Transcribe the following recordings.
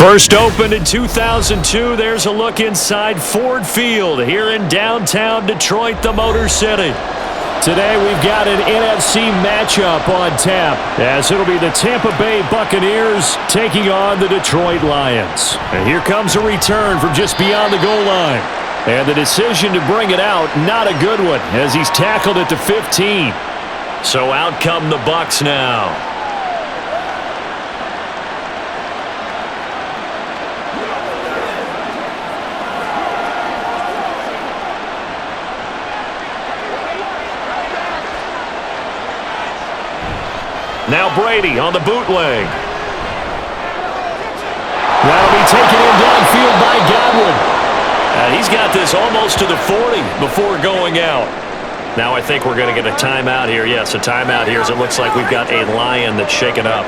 First opened in 2002, there's a look inside Ford Field here in downtown Detroit, the Motor City. Today we've got an NFC matchup on tap, as it'll be the Tampa Bay Buccaneers taking on the Detroit Lions. And here comes a return from just beyond the goal line. And the decision to bring it out, not a good one, as he's tackled at the 15. So out come the Bucs now. Now Brady on the bootleg. That'll be taken in downfield by Godwin. He's got this almost to the 40 before going out. Now I think we're going to get a timeout here. Yes, a timeout here as it looks like we've got a Lion that's shaken up.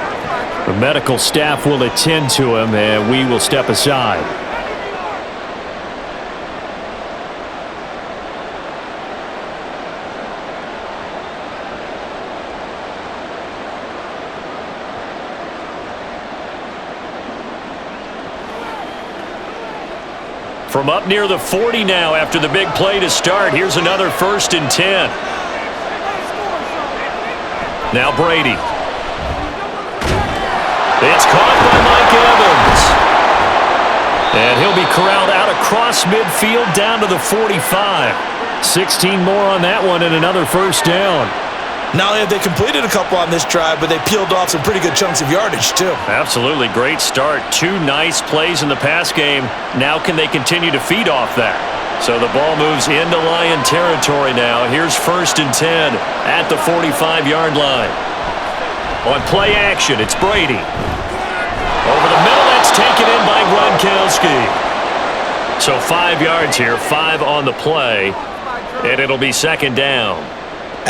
The medical staff will attend to him, and we will step aside. From up near the 40 now after the big play to start. Here's another 1st and 10. Now Brady. It's caught by Mike Evans. And he'll be corralled out across midfield down to the 45. 16 more on that one and another 1st down. Not only have they completed a couple on this drive, but they peeled off some pretty good chunks of yardage, too. Absolutely. Great start. 2 nice plays in the pass game. Now can they continue to feed off that? So the ball moves into Lion territory now. Here's 1st and 10 at the 45-yard line. On play action, it's Brady. Over the middle, that's taken in by Gronkowski. So 5 yards here, 5 on the play, and it'll be 2nd down.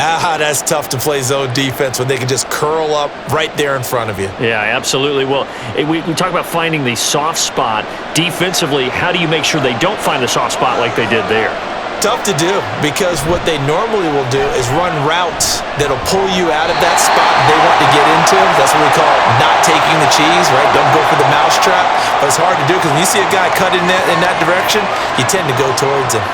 That's tough to play zone defense when they can just curl up right there in front of you. Yeah, absolutely. Well, we talk about finding the soft spot. Defensively, how do you make sure they don't find the soft spot like they did there? Tough to do, because what they normally will do is run routes that'll pull you out of that spot they want to get into. That's what we call not taking the cheese, right? Don't go for the mousetrap. But it's hard to do because when you see a guy cut in that direction, you tend to go towards him.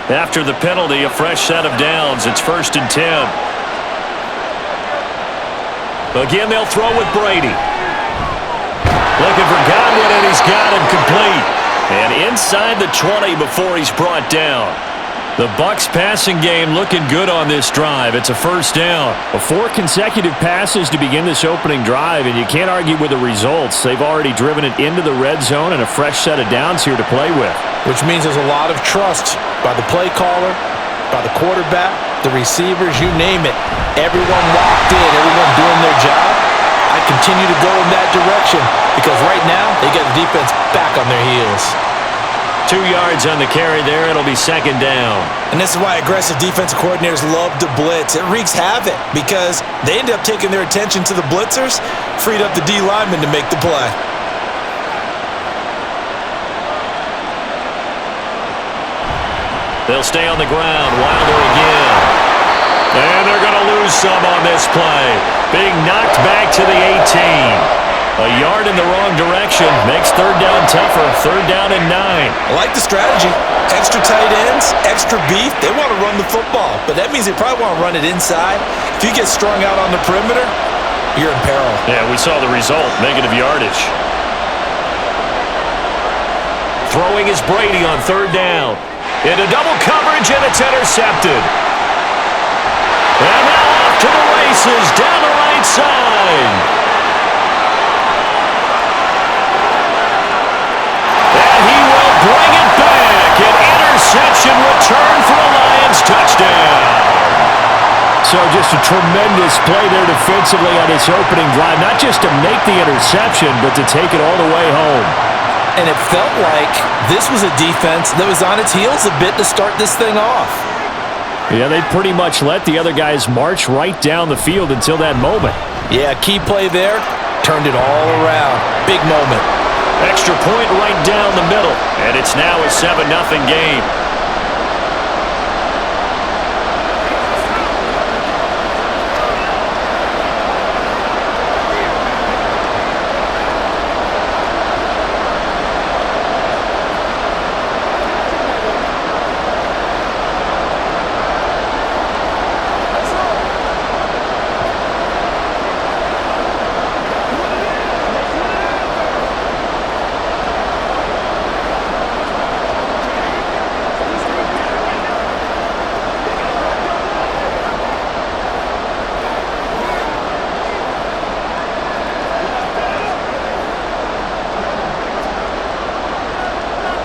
After the penalty, a fresh set of downs. It's 1st and 10. Again, they'll throw with Brady. Looking for Godwin, and he's got him complete. And inside the 20 before he's brought down. The Bucs passing game looking good on this drive. It's a 1st down. 4 consecutive passes to begin this opening drive, and you can't argue with the results. They've already driven it into the red zone and a fresh set of downs here to play with. Which means there's a lot of trust by the play caller, by the quarterback, the receivers, you name it. Everyone locked in, everyone doing their job. I continue to go in that direction because right now they got the defense back on their heels. 2 yards on the carry there. It'll be 2nd down. And this is why aggressive defensive coordinators love to blitz. It wreaks havoc because they end up taking their attention to the blitzers, freed up the D lineman to make the play. They'll stay on the ground. Wilder again. And they're going to lose some on this play. Being knocked back to the 18. A yard in the wrong direction makes 3rd down tougher. 3rd down and 9. I like the strategy. Extra tight ends, extra beef. They want to run the football, but that means they probably want to run it inside. If you get strung out on the perimeter, you're in peril. Yeah, we saw the result. Negative yardage. Throwing is Brady on 3rd down. Into double coverage, and it's intercepted. And now off to the races down the right side. And he will bring it back. An interception return for the Lions. Touchdown. So just a tremendous play there defensively on this opening drive. Not just to make the interception, but to take it all the way home. And it felt like this was a defense that was on its heels a bit to start this thing off. Yeah, they pretty much let the other guys march right down the field until that moment. Yeah, key play there, turned it all around. Big moment. Extra point right down the middle, and it's now a 7-0 game.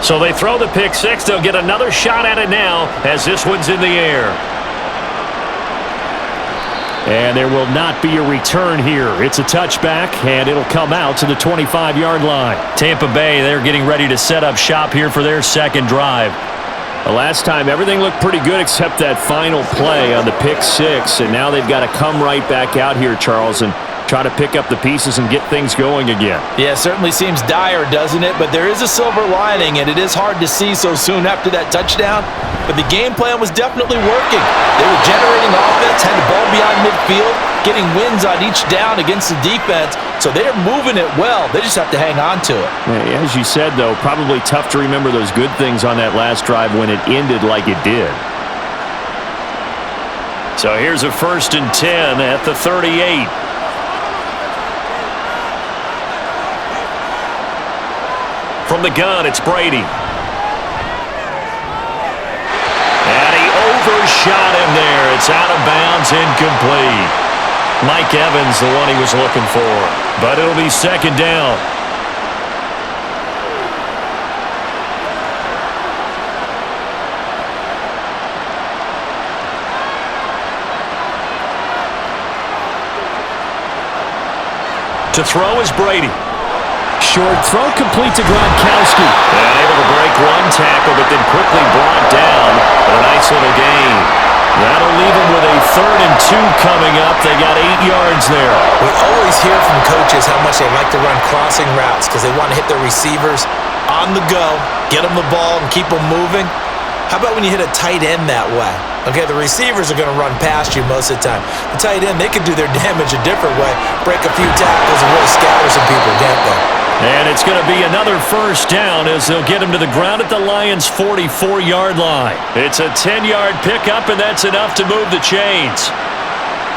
So they throw the pick six. They'll get another shot at it now as this one's in the air. And there will not be a return here. It's a touchback, and it'll come out to the 25-yard line. Tampa Bay, they're getting ready to set up shop here for their second drive. The last time, everything looked pretty good except that final play on the pick six, and now they've got to come right back out here, Charles, and try to pick up the pieces and get things going again. Yeah, it certainly seems dire, doesn't it? But there is a silver lining, and it is hard to see so soon after that touchdown. But the game plan was definitely working. They were generating offense, had the ball beyond midfield, getting wins on each down against the defense. So they're moving it well. They just have to hang on to it. As you said, though, probably tough to remember those good things on that last drive when it ended like it did. So here's a 1st and 10 at the 38. From the gun, it's Brady. And he overshot him there. It's out of bounds, incomplete. Mike Evans, the one he was looking for. But it'll be 2nd down. To throw is Brady. Short throw complete to Gronkowski. And able to break one tackle, but then quickly brought down. But a nice little gain. That'll leave them with a 3rd and 2 coming up. They got 8 yards there. We always hear from coaches how much they like to run crossing routes because they want to hit their receivers on the go, get them the ball, and keep them moving. How about when you hit a tight end that way? Okay, the receivers are going to run past you most of the time. The tight end, they can do their damage a different way, break a few tackles and really scatter some people, can't they? And it's going to be another 1st down as they'll get him to the ground at the Lions' 44-yard line. It's a 10-yard pickup, and that's enough to move the chains.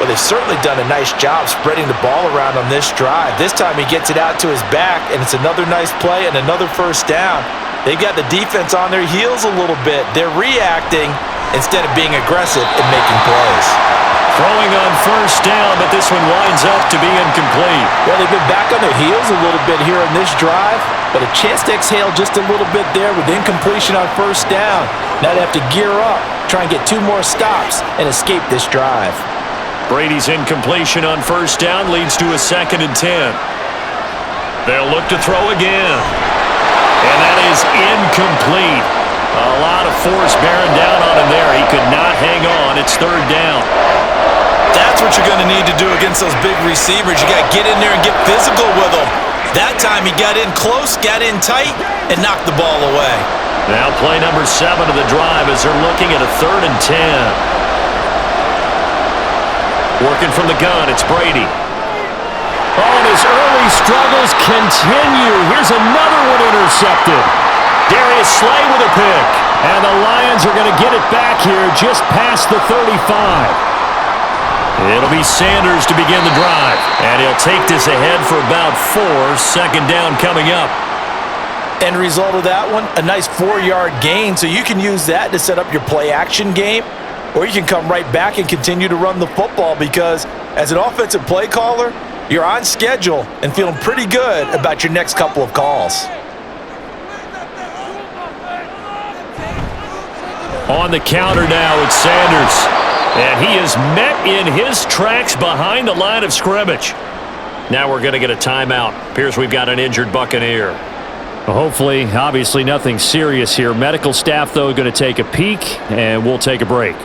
Well, they've certainly done a nice job spreading the ball around on this drive. This time he gets it out to his back, and it's another nice play and another 1st down. They've got the defense on their heels a little bit. They're reacting instead of being aggressive and making plays. Throwing on 1st down, but this one winds up to be incomplete. Well, they've been back on their heels a little bit here in this drive, but a chance to exhale just a little bit there with incompletion on 1st down. Now they have to gear up, try and get 2 more stops, and escape this drive. Brady's incompletion on 1st down leads to a 2nd and 10. They'll look to throw again. And that is incomplete. A lot of force bearing down on him there. He could not hang on. It's 3rd down. That's what you're going to need to do against those big receivers. You got to get in there and get physical with them. That time he got in close, got in tight, and knocked the ball away. Now play number 7 of the drive as they're looking at a 3rd and 10. Working from the gun, it's Brady. Oh, and his early struggles continue. Here's another one intercepted. Darius Slay with a pick. And the Lions are going to get it back here just past the 35. It'll be Sanders to begin the drive. And he'll take this ahead for about 4. 2nd down coming up. End result of that one, a nice 4-yard gain. So you can use that to set up your play-action game. Or you can come right back and continue to run the football because as an offensive play caller, you're on schedule and feeling pretty good about your next couple of calls. On the counter now, it's Sanders. And he is met in his tracks behind the line of scrimmage. Now we're going to get a timeout. Appears we've got an injured Buccaneer. Hopefully, obviously nothing serious here. Medical staff, though, going to take a peek, and we'll take a break.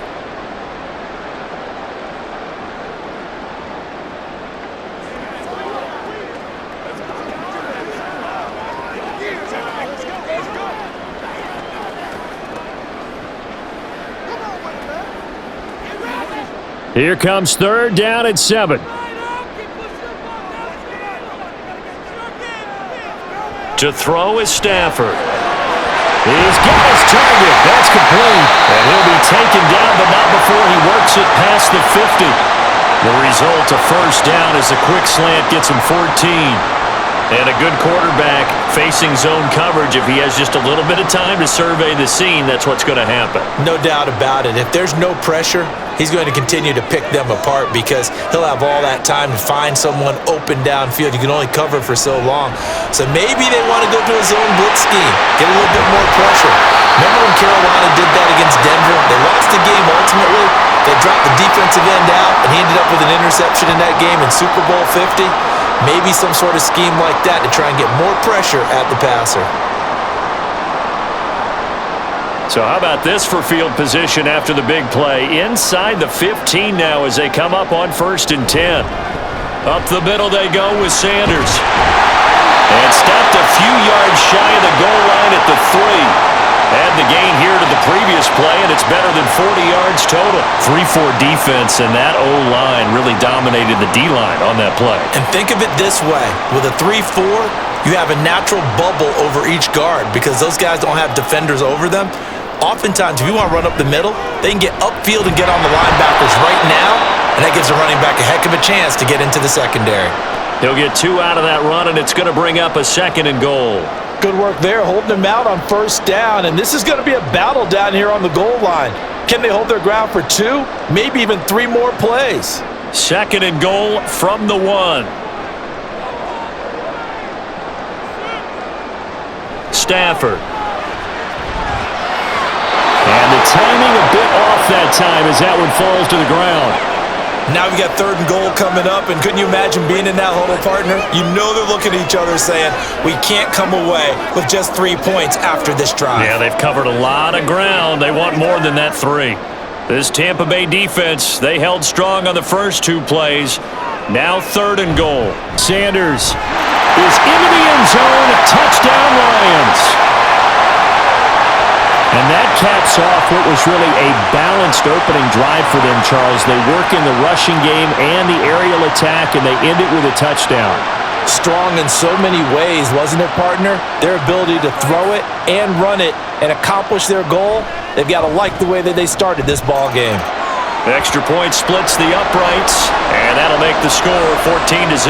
Here comes 3rd down and 7. To throw is Stafford. He's got his target. That's complete. And he'll be taken down, but not before he works it past the 50. The result, a 1st down as a quick slant gets him 14. And a good quarterback facing zone coverage, if he has just a little bit of time to survey the scene, that's what's going to happen. No doubt about it. If there's no pressure, he's going to continue to pick them apart because he'll have all that time to find someone open downfield. You can only cover for so long. So maybe they want to go to a zone blitz scheme, get a little bit more pressure. Remember when Carolina did that against Denver? They lost the game ultimately. They dropped the defensive end out, and he ended up with an interception in that game in Super Bowl 50. Maybe some sort of scheme like that to try and get more pressure at the passer. So how about this for field position after the big play? Inside the 15 now as they come up on 1st and 10. Up the middle they go with Sanders. And stopped a few yards shy of the goal line at the 3. Add the gain here to the previous play, and it's better than 40 yards total. 3-4 defense, and that O-line really dominated the D-line on that play. And think of it this way. With a 3-4, you have a natural bubble over each guard because those guys don't have defenders over them. Oftentimes, if you want to run up the middle, they can get upfield and get on the linebackers right now, and that gives a running back a heck of a chance to get into the secondary. He'll get 2 out of that run, and it's going to bring up a 2nd and goal. Good work there, holding them out on 1st down, and this is going to be a battle down here on the goal line. Can they hold their ground for 2, maybe even 3 more plays? 2nd and goal from the 1. Stafford. And the timing a bit off that time as that one falls to the ground. Now we got 3rd and goal coming up, and couldn't you imagine being in that huddle, partner? You know they're looking at each other saying, we can't come away with just 3 points after this drive. Yeah, they've covered a lot of ground. They want more than that 3. This Tampa Bay defense, they held strong on the first 2 plays. Now 3rd and goal. Sanders is into the end zone. Touchdown, Lions. And that caps off what was really a balanced opening drive for them, Charles. They work in the rushing game and the aerial attack, and they end it with a touchdown. Strong in so many ways, wasn't it, partner? Their ability to throw it and run it and accomplish their goal, they've got to like the way that they started this ball game. Extra point splits the uprights, and that'll make the score 14-0.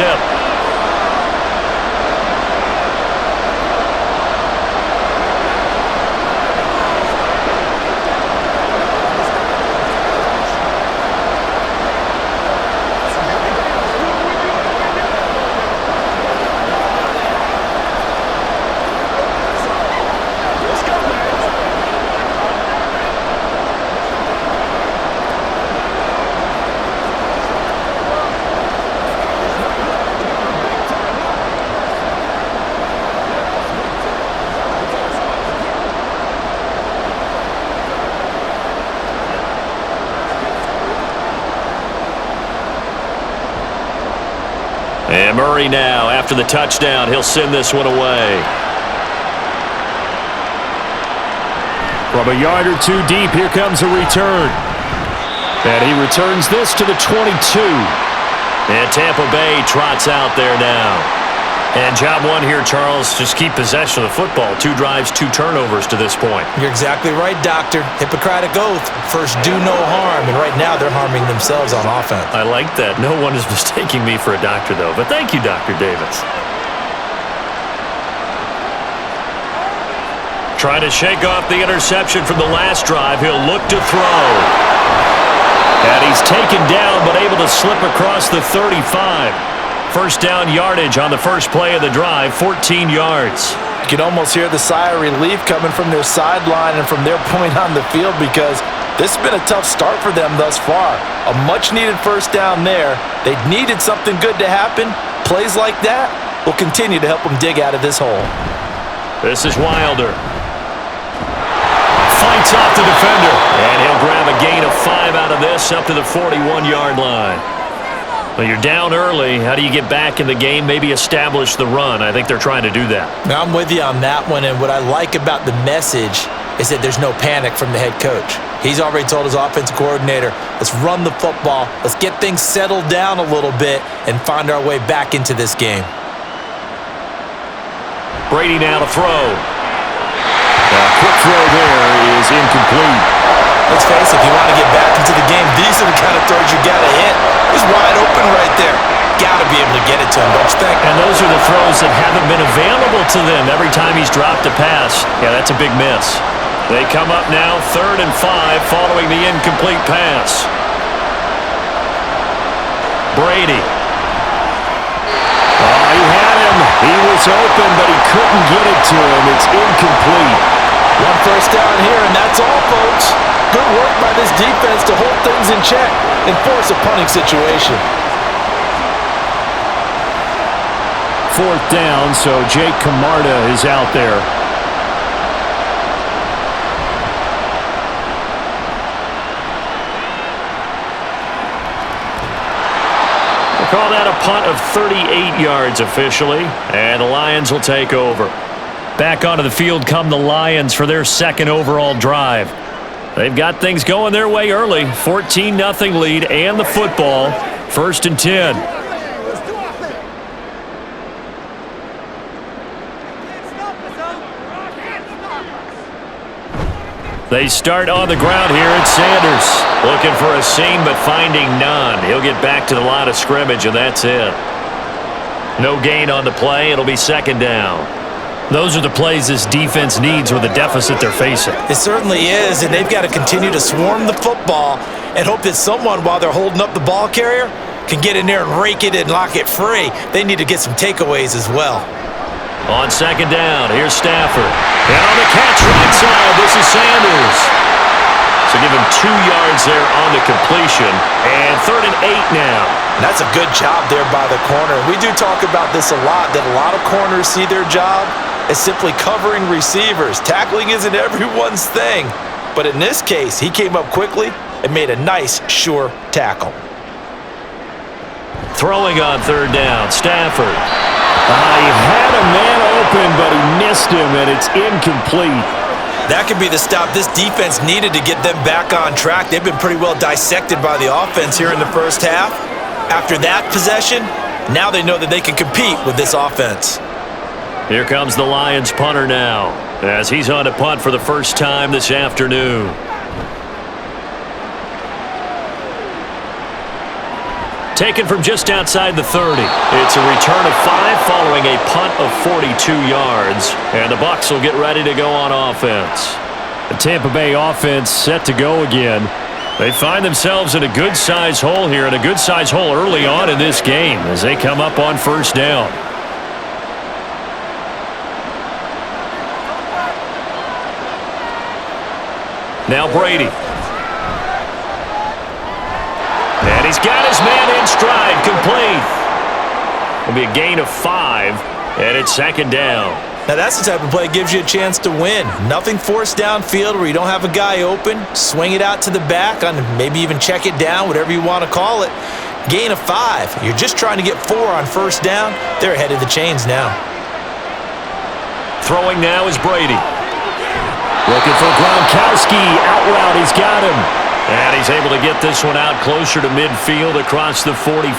And Murray now, after the touchdown, he'll send this one away. From a yard or 2 deep, here comes a return. And he returns this to the 22. And Tampa Bay trots out there now. And job 1 here, Charles, just keep possession of the football. 2 drives, 2 turnovers to this point. You're exactly right, Doctor. Hippocratic oath. First, do no harm. And right now, they're harming themselves on offense. I like that. No one is mistaking me for a doctor, though. But thank you, Dr. Davis. Trying to shake off the interception from the last drive. He'll look to throw. And he's taken down, but able to slip across the 35. First down yardage on the first play of the drive, 14 yards. You can almost hear the sigh of relief coming from their sideline and from their point on the field because this has been a tough start for them thus far. A much-needed first down there. They needed something good to happen. Plays like that will continue to help them dig out of this hole. This is Wilder. Fights off the defender. And he'll grab a gain of 5 out of this up to the 41-yard line. Well, you're down early. How do you get back in the game? Maybe establish the run. I think they're trying to do that. Now, I'm with you on that one, and what I like about the message is that there's no panic from the head coach. He's already told his offensive coordinator, let's run the football, let's get things settled down a little bit and find our way back into this game. Brady now to throw. A quick throw there is incomplete. Let's face it, if you want to get back into the game, these are the kind of throws you got to hit. He's wide open right there. Got to be able to get it to him, don't you think? And those are the throws that haven't been available to them every time he's dropped a pass. Yeah, that's a big miss. They come up now 3rd and 5 following the incomplete pass. Brady. Oh, he had him. He was open, but he couldn't get it to him. It's incomplete. One first down here, and that's all, folks. Good work by this defense to hold things in check and force a punting situation. 4th down, so Jake Camarda is out there. We'll call that a punt of 38 yards officially, and the Lions will take over. Back onto the field come the Lions for their 2nd overall drive. They've got things going their way early. 14-0 lead and the football. 1st and 10. They start on the ground here at Sanders. Looking for a seam, but finding none. He'll get back to the line of scrimmage, and that's it. No gain on the play. It'll be 2nd down. Those are the plays this defense needs with the deficit they're facing. It certainly is, and they've got to continue to swarm the football and hope that someone, while they're holding up the ball carrier, can get in there and rake it and lock it free. They need to get some takeaways as well. On 2nd down, here's Stafford. And on the catch right side, this is Sanders. So give him 2 yards there on the completion. And 3rd and 8 now. And that's a good job there by the corner. We do talk about this a lot, that a lot of corners see their job as simply covering receivers. Tackling isn't everyone's thing. But in this case, he came up quickly and made a nice, sure tackle. Throwing on 3rd down, Stafford. He had a man open, but he missed him, and it's incomplete. That could be the stop this defense needed to get them back on track. They've been pretty well dissected by the offense here in the first half. After that possession, now they know that they can compete with this offense. Here comes the Lions punter now, as he's on to punt for the first time this afternoon. Taken from just outside the 30. It's a return of 5 following a punt of 42 yards. And the Bucs will get ready to go on offense. The Tampa Bay offense set to go again. They find themselves in a good-sized hole here, and a good-sized hole early on in this game as they come up on 1st down. Now Brady. And he's got his man in stride, complete. It'll be a gain of 5, and it's 2nd down. Now that's the type of play that gives you a chance to win. Nothing forced downfield where you don't have a guy open. Swing it out to the back, on maybe even check it down, whatever you want to call it. Gain of 5. You're just trying to get 4 on 1st down. They're ahead of the chains now. Throwing now is Brady. Looking for Gronkowski. Out route, he's got him. And he's able to get this one out closer to midfield across the 45.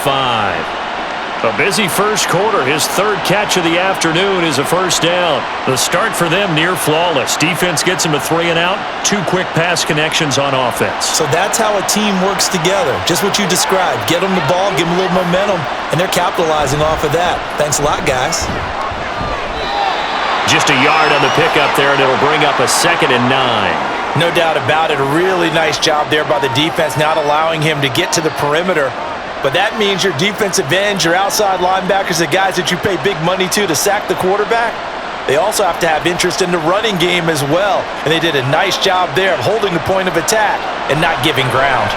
A busy first quarter. His 3rd catch of the afternoon is a 1st down. The start for them near flawless. Defense gets him a 3 and out. 2 quick pass connections on offense. So that's how a team works together. Just what you described. Get them the ball, give them a little momentum, and they're capitalizing off of that. Thanks a lot, guys. Just a yard on the pickup there, and it'll bring up a 2nd and 9. No doubt about it. A really nice job there by the defense, not allowing him to get to the perimeter. But that means your defensive ends, your outside linebackers, the guys that you pay big money to sack the quarterback, they also have to have interest in the running game as well. And they did a nice job there of holding the point of attack and not giving ground.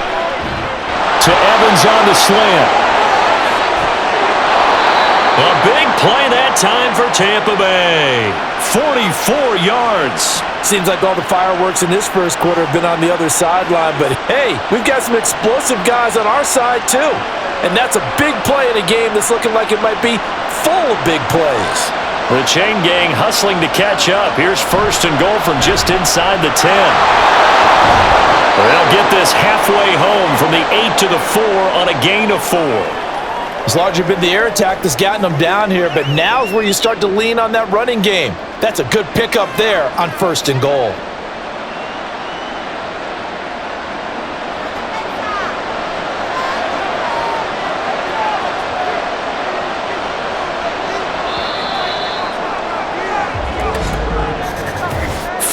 To Evans on the slant. A big play that time for Tampa Bay. 44 yards. Seems like all the fireworks in this first quarter have been on the other sideline, but hey, we've got some explosive guys on our side too. And that's a big play in a game that's looking like it might be full of big plays. The chain gang hustling to catch up. Here's 1st and goal from just inside the 10. They'll get this halfway home from the 8 to the 4 on a gain of 4. It's largely been the air attack that's gotten them down here, but now's where you start to lean on that running game. That's a good pickup there on 1st and goal.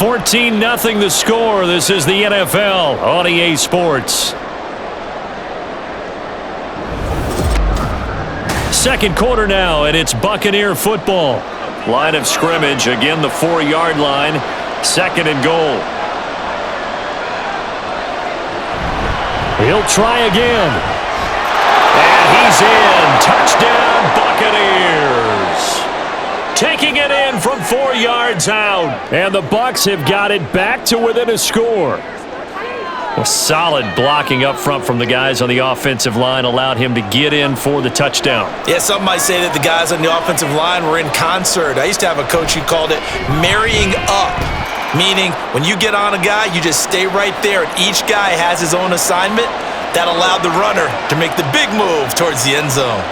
14-0 the score. This is the NFL on EA Sports. Second quarter now, and it's Buccaneer football. Line of scrimmage, again the 4-yard line. Second and goal. He'll try again. And he's in. Touchdown, Buccaneers. Taking it in from 4 yards out. And the Bucs have got it back to within a score. A solid blocking up front from the guys on the offensive line allowed him to get in for the touchdown. Yeah, some might say that the guys on the offensive line were in concert. I used to have a coach who called it marrying up, meaning when you get on a guy, you just stay right there, and each guy has his own assignment. That allowed the runner to make the big move towards the end zone.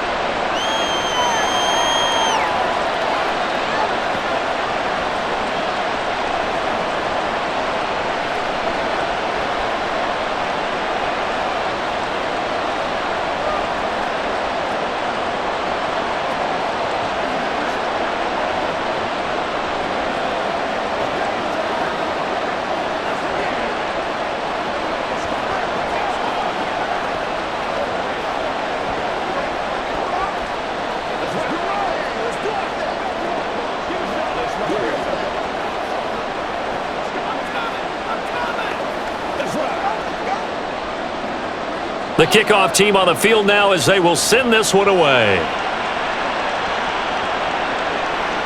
The kickoff team on the field now as they will send this one away.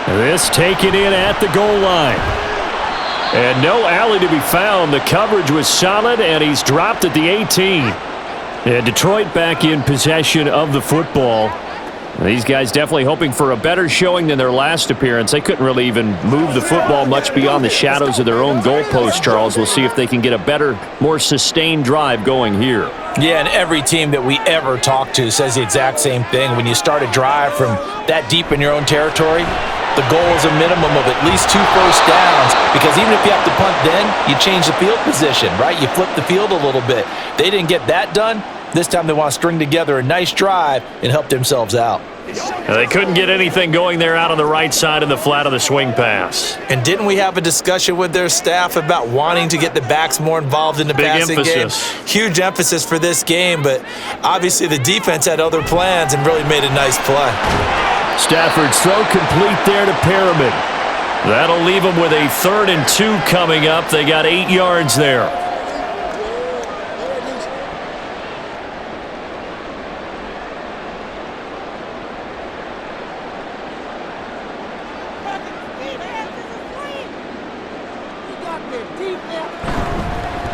This taken in at the goal line. And no alley to be found. The coverage was solid, and he's dropped at the 18. And Detroit back in possession of the football. These guys definitely hoping for a better showing than their last appearance. They couldn't really even move the football much beyond the shadows of their own goalpost, Charles. We'll see if they can get a better, more sustained drive going here. Yeah, and every team that we ever talk to says the exact same thing. When you start a drive from that deep in your own territory, the goal is a minimum of at least 2 first downs, because even if you have to punt then, you change the field position, right? You flip the field a little bit. They didn't get that done. This time they want to string together a nice drive and help themselves out. They couldn't get anything going there out on the right side of the flat of the swing pass. And didn't we have a discussion with their staff about wanting to get the backs more involved in the passing game? Huge emphasis for this game, but obviously the defense had other plans and really made a nice play. Stafford's throw complete there to Perriman. That'll leave them with a 3rd and 2 coming up. They got 8 yards there.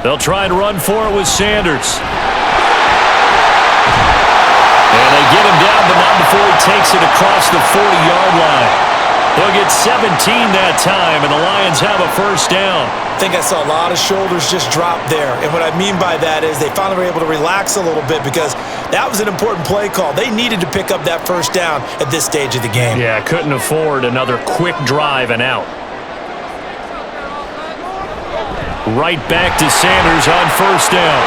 They'll try and run for it with Sanders. And they get him down, but not before he takes it across the 40-yard line. They'll get 17 that time, and the Lions have a first down. I think I saw a lot of shoulders just drop there. And what I mean by that is they finally were able to relax a little bit, because that was an important play call. They needed to pick up that first down at this stage of the game. Yeah, couldn't afford another quick drive and out. Right back to Sanders on first down.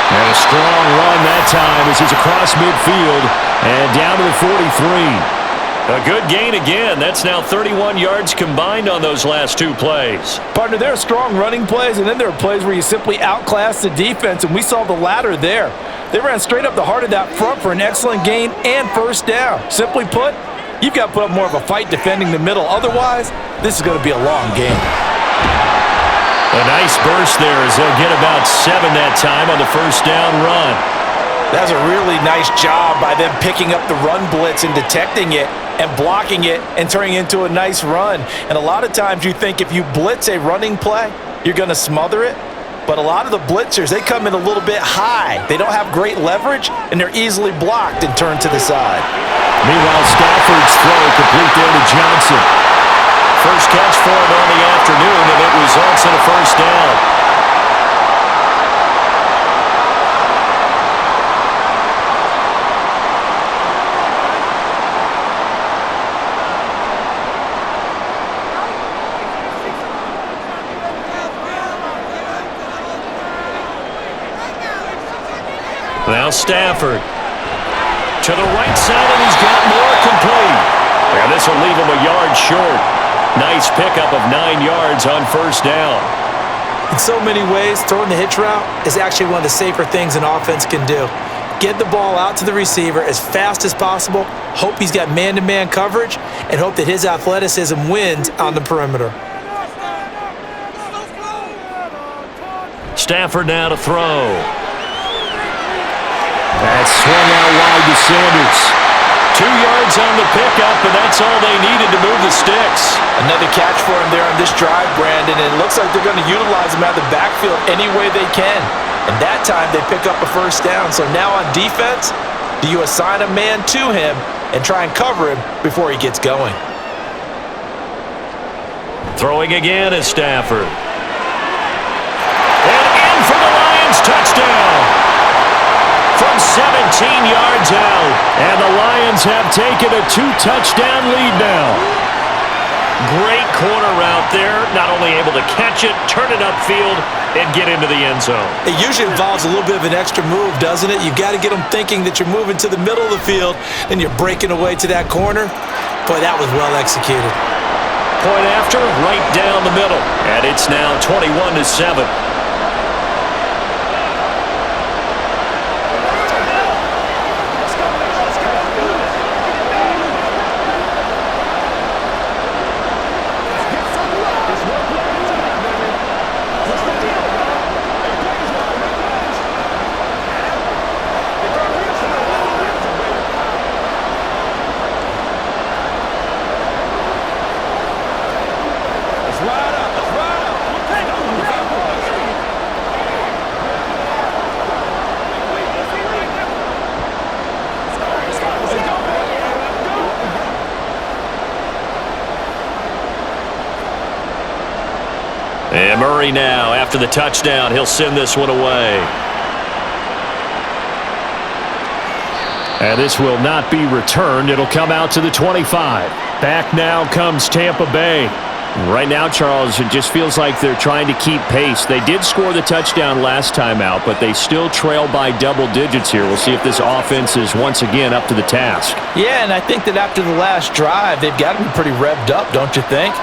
And a strong run that time as he's across midfield and down to the 43. A good gain again. That's now 31 yards combined on those last 2 plays. Partner, there are strong running plays, and then there are plays where you simply outclass the defense, and we saw the latter there. They ran straight up the heart of that front for an excellent gain and first down. Simply put, you've got to put up more of a fight defending the middle. Otherwise, this is going to be a long game. A nice burst there as they'll get about 7 that time on the first down run. That's a really nice job by them picking up the run blitz and detecting it and blocking it and turning it into a nice run. And a lot of times you think if you blitz a running play, you're going to smother it. But a lot of the blitzers, they come in a little bit high. They don't have great leverage, and they're easily blocked and turned to the side. Meanwhile, Stafford's throw complete there to Johnson. First catch for him on the afternoon, and it results in a first down. Now Stafford to the right side, and he's got more complete. And this will leave him a yard short. Nice pickup of 9 yards on first down. In so many ways, throwing the hitch route is actually one of the safer things an offense can do. Get the ball out to the receiver as fast as possible, hope he's got man-to-man coverage, and hope that his athleticism wins on the perimeter. Stafford now to throw. That's swung out wide to Sanders. 2 yards on the pickup, and that's all they needed to move the sticks. Another catch for him there on this drive, Brandon, and it looks like they're going to utilize him out of the backfield any way they can. And that time they pick up a first down. So now on defense, do you assign a man to him and try and cover him before he gets going? Throwing again is Stafford. And in for the Lions, touchdown. From 17 yards out. And the Lions have taken a 2-touchdown lead now. Great corner route there. Not only able to catch it, turn it upfield, and get into the end zone. It usually involves a little bit of an extra move, doesn't it? You've got to get them thinking that you're moving to the middle of the field, and you're breaking away to that corner. Boy, that was well executed. Point after, right down the middle. And it's now 21-7. And Murray now, after the touchdown, he'll send this one away. And this will not be returned. It'll come out to the 25. Back now comes Tampa Bay. Right now, Charles, it just feels like they're trying to keep pace. They did score the touchdown last time out, but they still trail by double digits here. We'll see if this offense is once again up to the task. Yeah, and I think that after the last drive, they've got to be pretty revved up, don't you think?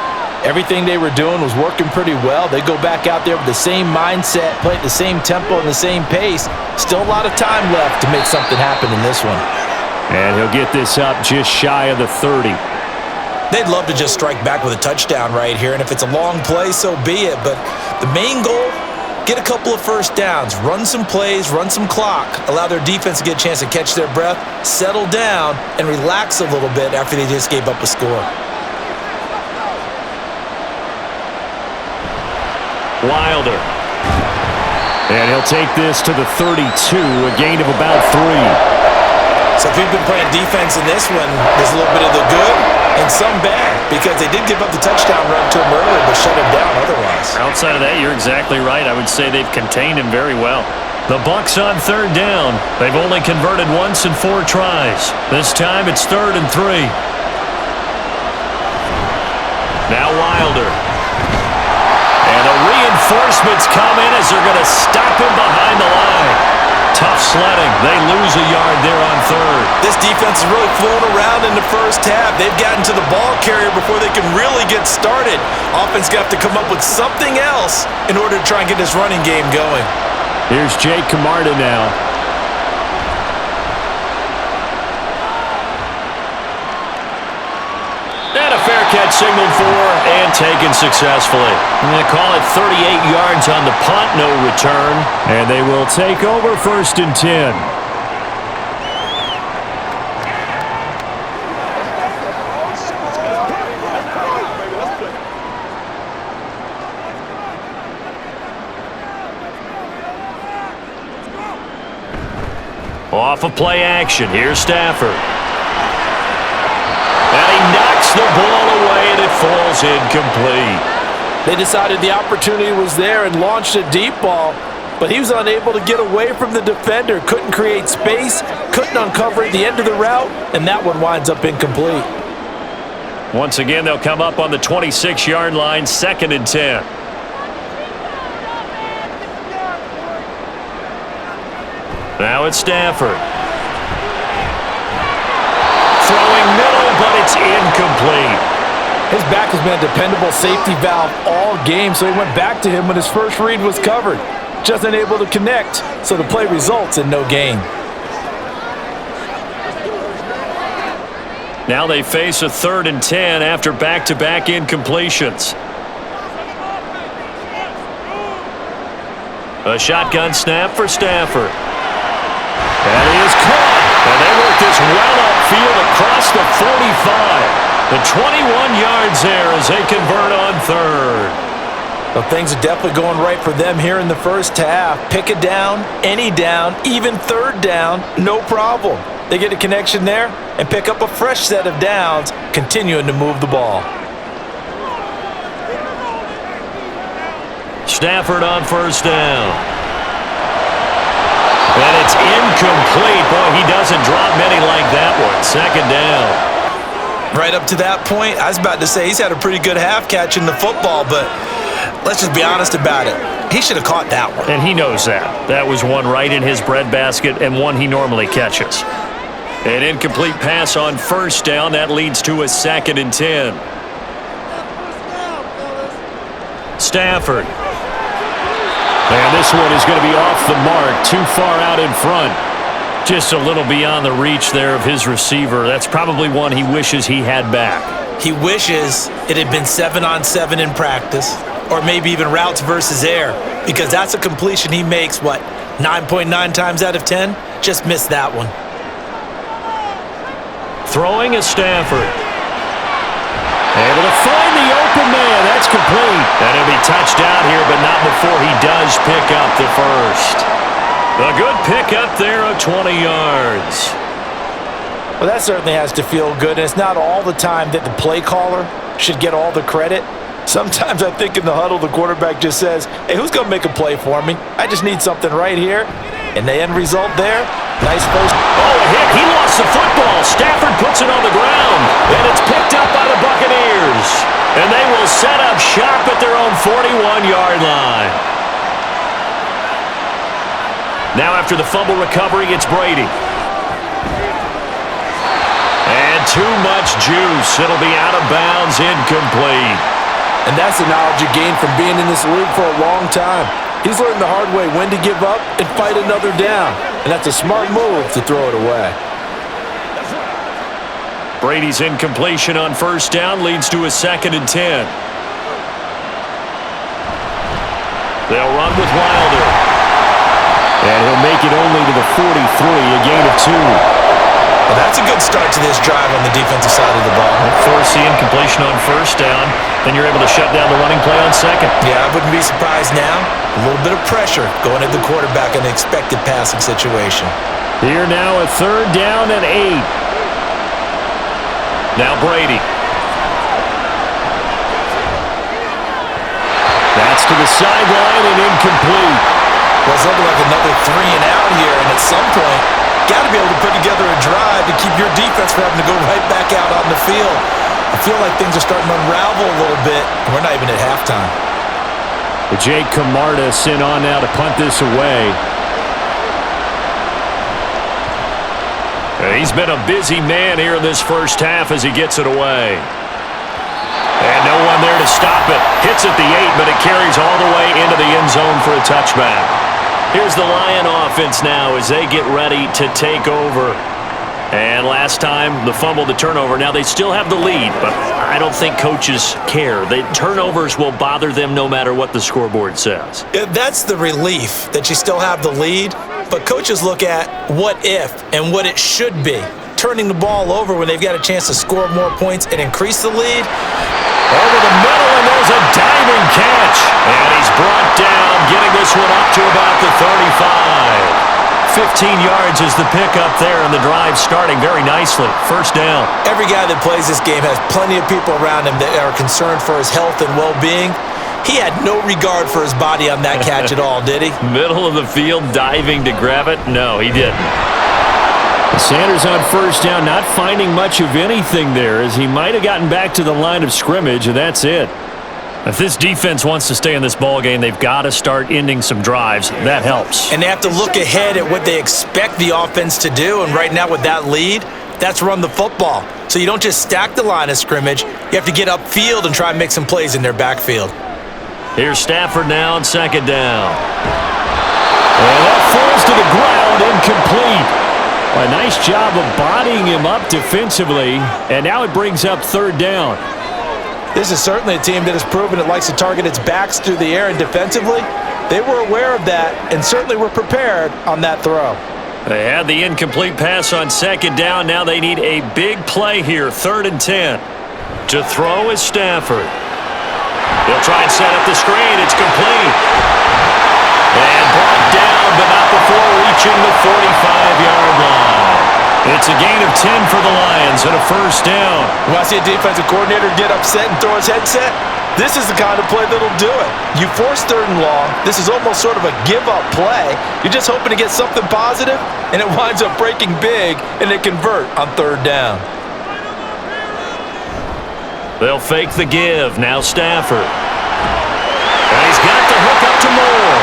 Everything they were doing was working pretty well. They go back out there with the same mindset, play at the same tempo and the same pace. Still a lot of time left to make something happen in this one. And he'll get this up just shy of the 30. They'd love to just strike back with a touchdown right here, and if it's a long play, so be it. But the main goal, get a couple of first downs, run some plays, run some clock, allow their defense to get a chance to catch their breath, settle down, and relax a little bit after they just gave up a score. Wilder. And he'll take this to the 32, a gain of about 3. So if you've been playing defense in this one, there's a little bit of the good and some bad, because they did give up the touchdown run to him earlier, but shut him down otherwise. Outside of that, you're exactly right. I would say they've contained him very well. The Bucs on third down. They've only converted once in 4 tries. This time it's 3rd and 3. Now Wilder. And the reinforcements come in as they're going to stop him behind the line. Tough sledding. They lose a yard there on 3rd. This defense is really flown around in the first half. They've gotten to the ball carrier before they can really get started. Offense going to have to come up with something else in order to try and get this running game going. Here's Jake Camarda now. And a fair catch signaled for and taken successfully. And they call it 38 yards on the punt, no return. And they will take over 1st and 10. Off of play action, here's Stafford. And he knocks the ball away, and it falls incomplete. They decided the opportunity was there and launched a deep ball, but he was unable to get away from the defender. Couldn't create space, couldn't uncover at the end of the route, and that one winds up incomplete. Once again, they'll come up on the 26-yard line, 2nd and 10. Now it's Stafford. Throwing middle, but it's incomplete. His His back has been a dependable safety valve all game, so he went back to him when his first read was covered. Just unable to connect, so the play results in no gain. Now they face a 3rd and 10 after back-to-back incompletions. A shotgun snap for Stafford. And he is caught. And they work this well upfield across the 45. The 21 yards there as they convert on 3rd. Well, things are definitely going right for them here in the first half. Pick a down, any down, even 3rd down, no problem. They get a connection there and pick up a fresh set of downs, continuing to move the ball. Stafford on 1st down. And it's incomplete. Boy, he doesn't drop many like that one. 2nd down. Right up to that point, I was about to say he's had a pretty good half catching the football, but let's just be honest about it. He should have caught that one. And he knows that. That was one right in his breadbasket and one he normally catches. An incomplete pass on 1st down. That leads to a 2nd and 10. Stafford. And this one is going to be off the mark. Too far out in front. Just a little beyond the reach there of his receiver. That's probably one he wishes he had back. He wishes it had been 7-on-7 in practice, or maybe even routes versus air, because that's a completion he makes, 9.9 times out of 10? Just missed that one. Throwing is Stafford. Able to find the open man. That's complete. And he'll be touched out here, but not before he does pick up the first. A good pickup there of 20 yards. Well, that certainly has to feel good, and it's not all the time that the play caller should get all the credit. Sometimes I think in the huddle, the quarterback just says, hey, who's going to make a play for me? I just need something right here. And the end result there, nice first. Oh, a hit. He lost the football. Stafford puts it on the ground, and it's picked up by the Buccaneers. And they will set up shop at their own 41-yard line. Now after the fumble recovery, it's Brady. And too much juice. It'll be out of bounds, incomplete. And that's the knowledge you gain from being in this league for a long time. He's learned the hard way when to give up and fight another down. And that's a smart move to throw it away. Brady's incompletion on 1st down leads to a 2nd and 10. They'll run with Wilder. And he'll make it only to the 43, a gain of 2. Well, that's a good start to this drive on the defensive side of the ball. Force the incompletion on 1st down, then you're able to shut down the running play on 2nd. Yeah, I wouldn't be surprised now. A little bit of pressure going at the quarterback in an expected passing situation. Here now a 3rd down and 8. Now Brady. That's to the sideline and incomplete. Well, it's looking like another 3 and out here, and at some point, got to be able to put together a drive to keep your defense from having to go right back out on the field. I feel like things are starting to unravel a little bit, and we're not even at halftime. Jake Camarda sent on now to punt this away. He's been a busy man here in this first half as he gets it away. And no one there to stop it. Hits at the 8, but it carries all the way into the end zone for a touchback. Here's the Lion offense now as they get ready to take over. And last time, the fumble, the turnover. Now they still have the lead, but I don't think coaches care. The turnovers will bother them no matter what the scoreboard says. Yeah, that's the relief that you still have the lead, but coaches look at what if and what it should be. Turning the ball over when they've got a chance to score more points and increase the lead. Over the middle, and there's a diving catch. And he's brought down, getting this one up to about the 35. 15 yards is the pickup there, and the drive starting very nicely. 1st down. Every guy that plays this game has plenty of people around him that are concerned for his health and well-being. He had no regard for his body on that catch at all, did he? Middle of the field, diving to grab it? No, he didn't. Sanders on 1st down, not finding much of anything there, as he might have gotten back to the line of scrimmage, and that's it. If this defense wants to stay in this ballgame, they've got to start ending some drives. That helps. And they have to look ahead at what they expect the offense to do, and right now with that lead, That's run the football. So you don't just stack the line of scrimmage. You have to get upfield and try and make some plays in their backfield. Here's Stafford now on second down. And that falls to the ground, incomplete. A nice job of bodying him up defensively, and now it brings up third down. This is certainly a team that has proven it likes to target its backs through the air, and defensively, they were aware of that and certainly were prepared on that throw. They had the incomplete pass on second down. Now they need a big play here, 3rd and 10. To throw is Stafford. He'll try and set up the screen. It's complete. And brought down, but not before reaching the 45-yard line. It's a gain of 10 for the Lions and a first down. When I see a defensive coordinator get upset and throw his headset, this is the kind of play that'll do it. You force 3rd and long. This is almost sort of a give-up play. You're just hoping to get something positive, and it winds up breaking big, and they convert on 3rd down. They'll fake the give. Now Stafford. And he's got the hook up to Moore.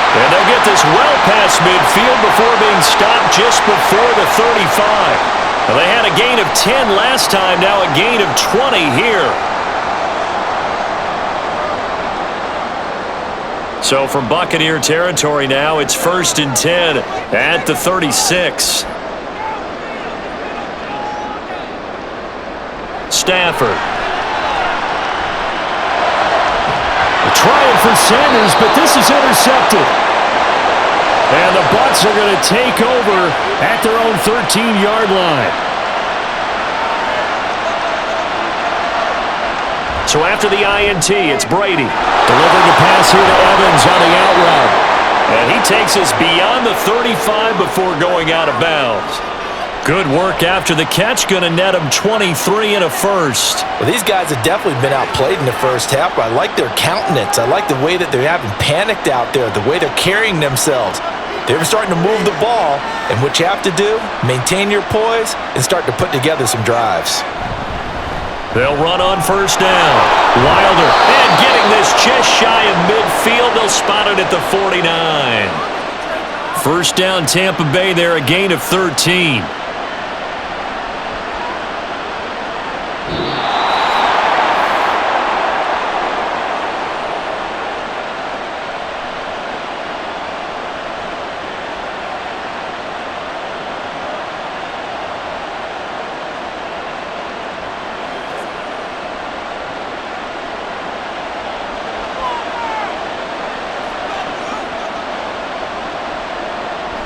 And they'll get this well past midfield before being stopped just before the 35. Well, they had a gain of 10 last time, now a gain of 20 here. So from Buccaneer territory now, it's 1st and 10 at the 36. Stafford. Trying for Sanders, but this is intercepted. And the Bucs are going to take over at their own 13-yard line. So after the INT, it's Brady. Delivering a pass here to Evans on the out route. And he takes us beyond the 35 before going out of bounds. Good work after the catch, going to net them 23 and a first. Well, these guys have definitely been outplayed in the first half, but I like their countenance. I like the way that they're having panicked out there, the way they're carrying themselves. They're starting to move the ball, and what you have to do, maintain your poise and start to put together some drives. They'll run on first down. Wilder, and getting this just shy of midfield. They'll spot it at the 49. First down, Tampa Bay there, a gain of 13.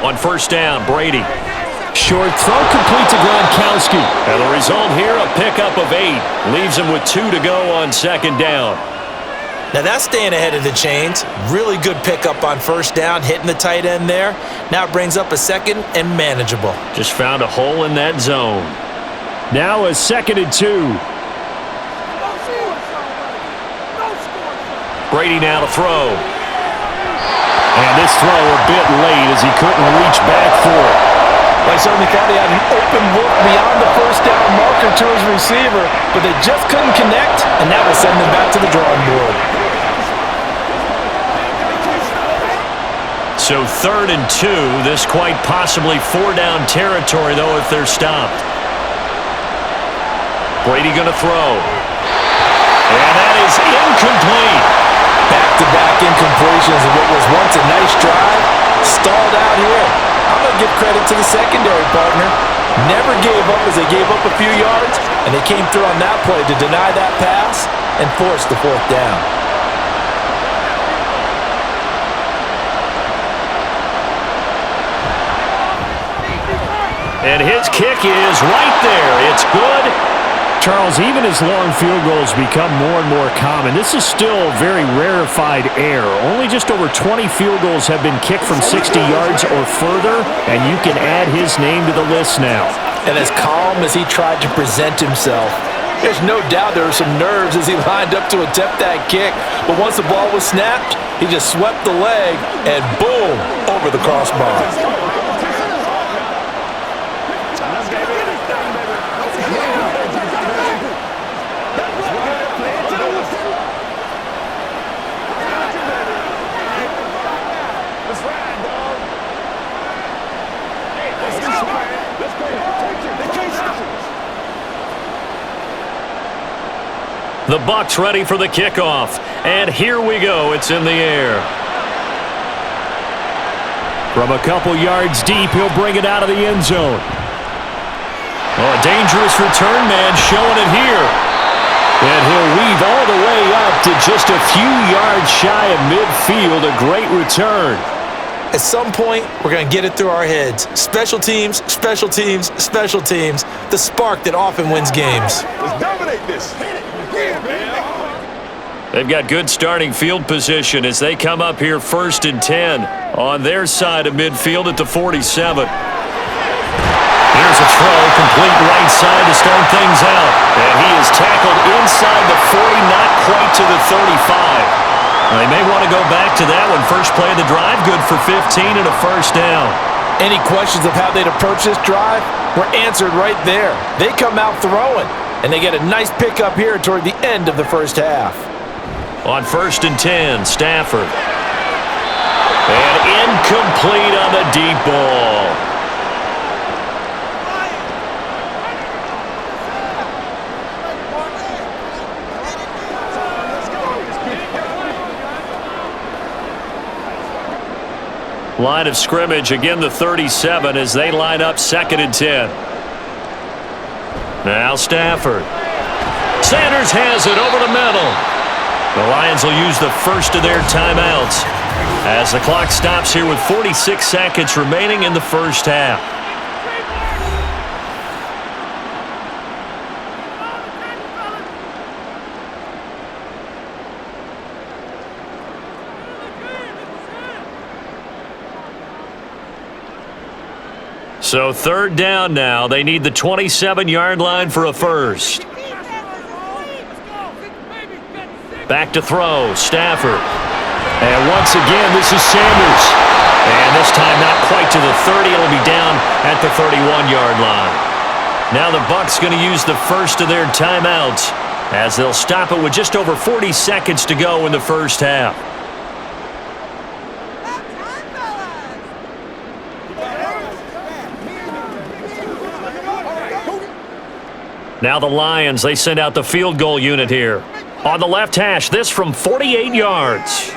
On first down, Brady. Short throw complete to Gronkowski. And the result here, a pickup of 8. Leaves him with 2 to go on second down. Now that's staying ahead of the chains. Really good pickup on first down, hitting the tight end there. Now it brings up a 2nd and manageable. Just found a hole in that zone. Now a 2nd and 2. Brady now to throw. And this throw a bit late as he couldn't reach back for it. They certainly thought he had an open look beyond the first down marker to his receiver, but they just couldn't connect, and that will send them back to the drawing board. So 3rd and 2. This quite possibly 4-down territory, though, if they're stopped. Brady going to throw. And that is incomplete. Back-to-back incompletions of what was once a nice drive, stalled out here. I'm going to give credit to the secondary partner. Never gave up as they gave up a few yards, and they came through on that play to deny that pass and force the 4th down. And his kick is right there. It's good. Charles, even as long field goals become more and more common, this is still very rarefied air. Only just over 20 field goals have been kicked from 60 yards or further, and you can add his name to the list now. And as calm as he tried to present himself, there's no doubt there were some nerves as he lined up to attempt that kick. But once the ball was snapped, he just swept the leg and boom, over the crossbar. The Bucs ready for the kickoff. And here we go. It's in the air. From a couple yards deep, he'll bring it out of the end zone. Oh, a dangerous return man showing it here. And he'll weave all the way up to just a few yards shy of midfield. A great return. At some point, we're going to get it through our heads. Special teams, special teams, special teams. The spark that often wins games. Let's dominate this. They've got good starting field position as they come up here 1st and 10 on their side of midfield at the 47. Here's a throw, complete right side to start things out. And he is tackled inside the 40, not quite to the 35. They may want to go back to that one. First play of the drive, good for 15 and a first down. Any questions of how they'd approach this drive were answered right there. They come out throwing, and they get a nice pickup here toward the end of the first half. On 1st and 10, Stafford. And incomplete on the deep ball. Line of scrimmage, again the 37 as they line up 2nd and 10. Now Stafford. Sanders has it over the middle. The Lions will use the first of their timeouts as the clock stops here with 46 seconds remaining in the first half. So 3rd down now. They need the 27-yard line for a first. Back to throw. Stafford. And once again, this is Sanders. And this time not quite to the 30. It'll be down at the 31-yard line. Now the Bucs going to use the first of their timeouts as they'll stop it with just over 40 seconds to go in the first half. Now the Lions, they send out the field goal unit here. On the left hash, this from 48 yards.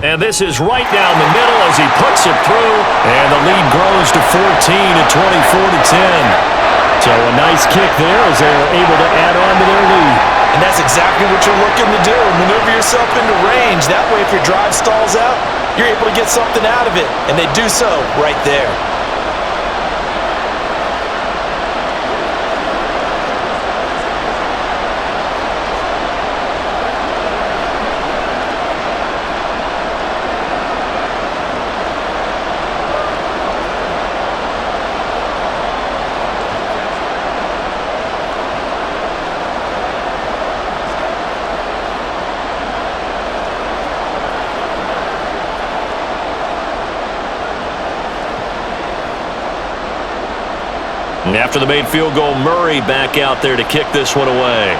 And this is right down the middle as he puts it through. And the lead grows to 14 at 24-10. So a nice kick there as they're able to add on to their lead. And that's exactly what you're looking to do. Maneuver yourself into range. That way, if your drive stalls out, you're able to get something out of it. And they do so right there. After the made field goal, Murray back out there to kick this one away.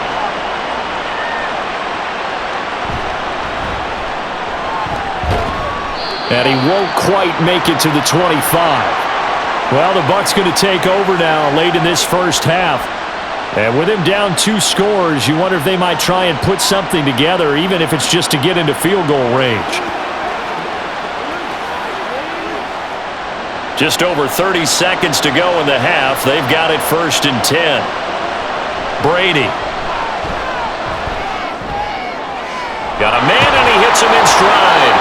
And he won't quite make it to the 25. Well, the Bucs going to take over now late in this first half. And with him down 2 scores, you wonder if they might try and put something together, even if it's just to get into field goal range. Just over 30 seconds to go in the half. They've got it 1st and 10. Brady. Got a man, and he hits him in stride.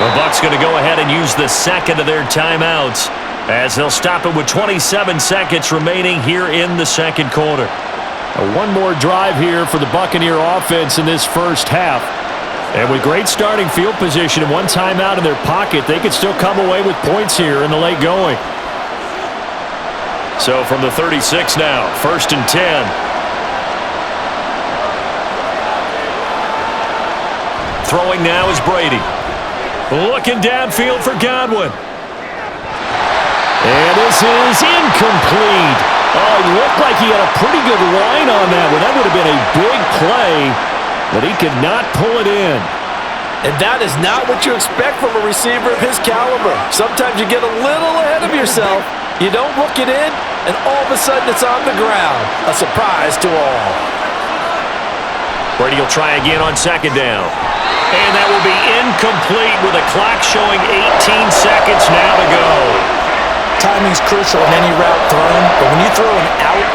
The Bucs going to go ahead and use the second of their timeouts as they'll stop it with 27 seconds remaining here in the second quarter. One more drive here for the Buccaneer offense in this first half. And with great starting field position and one timeout in their pocket, they could still come away with points here in the late going. So from the 36 now, 1st and 10. Throwing now is Brady. Looking downfield for Godwin. And this is incomplete. Oh, it looked like he had a pretty good line on that one. That would have been a big play, but he could not pull it in. And that is not what you expect from a receiver of his caliber. Sometimes you get a little ahead of yourself, You don't look it in, and all of a sudden it's on the ground. A surprise to all. Brady will try again on second down. And that will be incomplete with a clock showing 18 seconds now to go. Timing's crucial in any route thrown, but when you throw an out,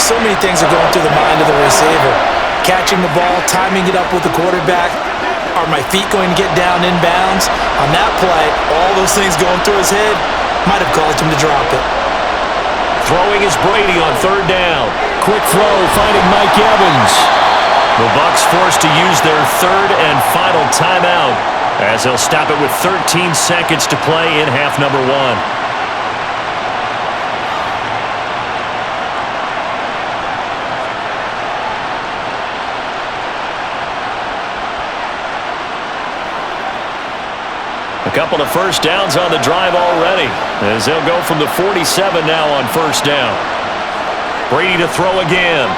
so many things are going through the mind of the receiver. Catching the ball, timing it up with the quarterback. Are my feet going to get down inbounds? On that play, all those things going through his head might have caused him to drop it. Throwing is Brady on third down. Quick throw, finding Mike Evans. The Bucs forced to use their third and final timeout as they'll stop it with 13 seconds to play in half number one. A couple of first downs on the drive already as they'll go from the 47 now on first down. Brady to throw again.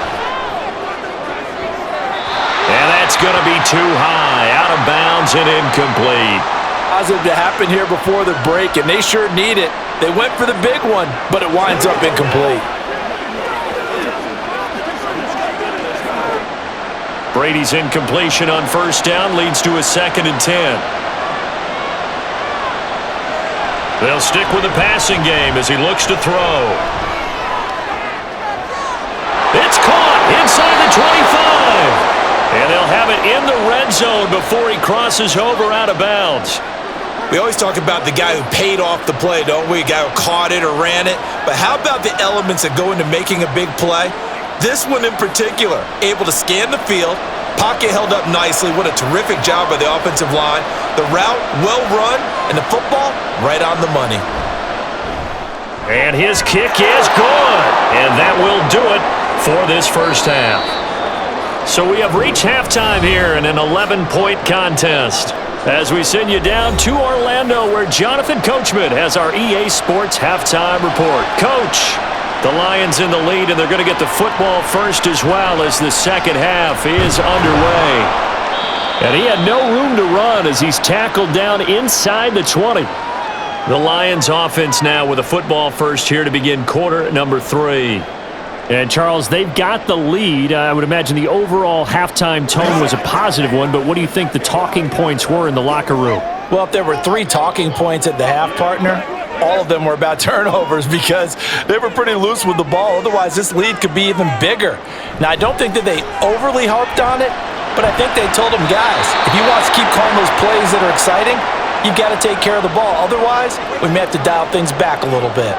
And that's going to be too high, out of bounds and incomplete. Positive to happen here before the break, and they sure need it. They went for the big one, but it winds up incomplete. Brady's incompletion on first down leads to a 2nd and 10. They'll stick with the passing game as he looks to throw. It's caught inside the 25. And they'll have it in the red zone before he crosses over out of bounds. We always talk about the guy who paid off the play, don't we? A guy who caught it or ran it. But how about the elements that go into making a big play? This one in particular, able to scan the field, pocket held up nicely. What a terrific job by the offensive line. The route, well run, and the football, right on the money. And his kick is good. And that will do it for this first half. So we have reached halftime here in an 11-point contest as we send you down to Orlando where Jonathan Coachman has our EA Sports halftime report. Coach, the Lions in the lead, and they're going to get the football first as well as the second half is underway. And he had no room to run as he's tackled down inside the 20. The Lions offense now with a football first here to begin quarter number 3. And, Charles, they've got the lead. I would imagine the overall halftime tone was a positive one, but what do you think the talking points were in the locker room? Well, if there were 3 talking points at the half, partner, all of them were about turnovers because they were pretty loose with the ball. Otherwise, this lead could be even bigger. Now, I don't think that they overly harped on it, but I think they told them, guys, if you want to keep calling those plays that are exciting, you've got to take care of the ball. Otherwise, we may have to dial things back a little bit.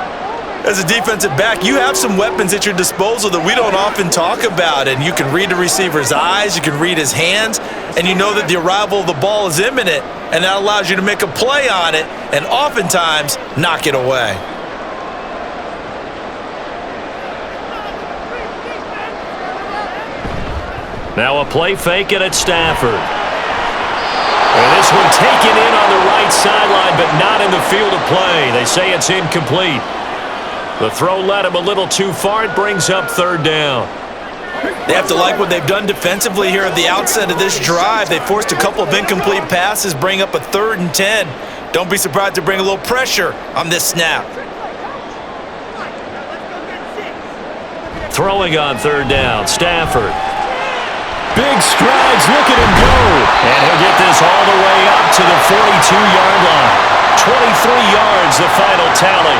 As a defensive back, you have some weapons at your disposal that we don't often talk about. And you can read the receiver's eyes, you can read his hands, and you know that the arrival of the ball is imminent. And that allows you to make a play on it and oftentimes knock it away. Now a play fake it at Stafford. And this one taken in on the right sideline, but not in the field of play. They say it's incomplete. The throw led him a little too far. It brings up third down. They have to like what they've done defensively here at the outset of this drive. They forced a couple of incomplete passes, bring up a 3rd and 10. Don't be surprised to bring a little pressure on this snap. Throwing on third down, Stafford. Big strides, look at him go. And he'll get this all the way up to the 42-yard line. 23 yards, the final tally.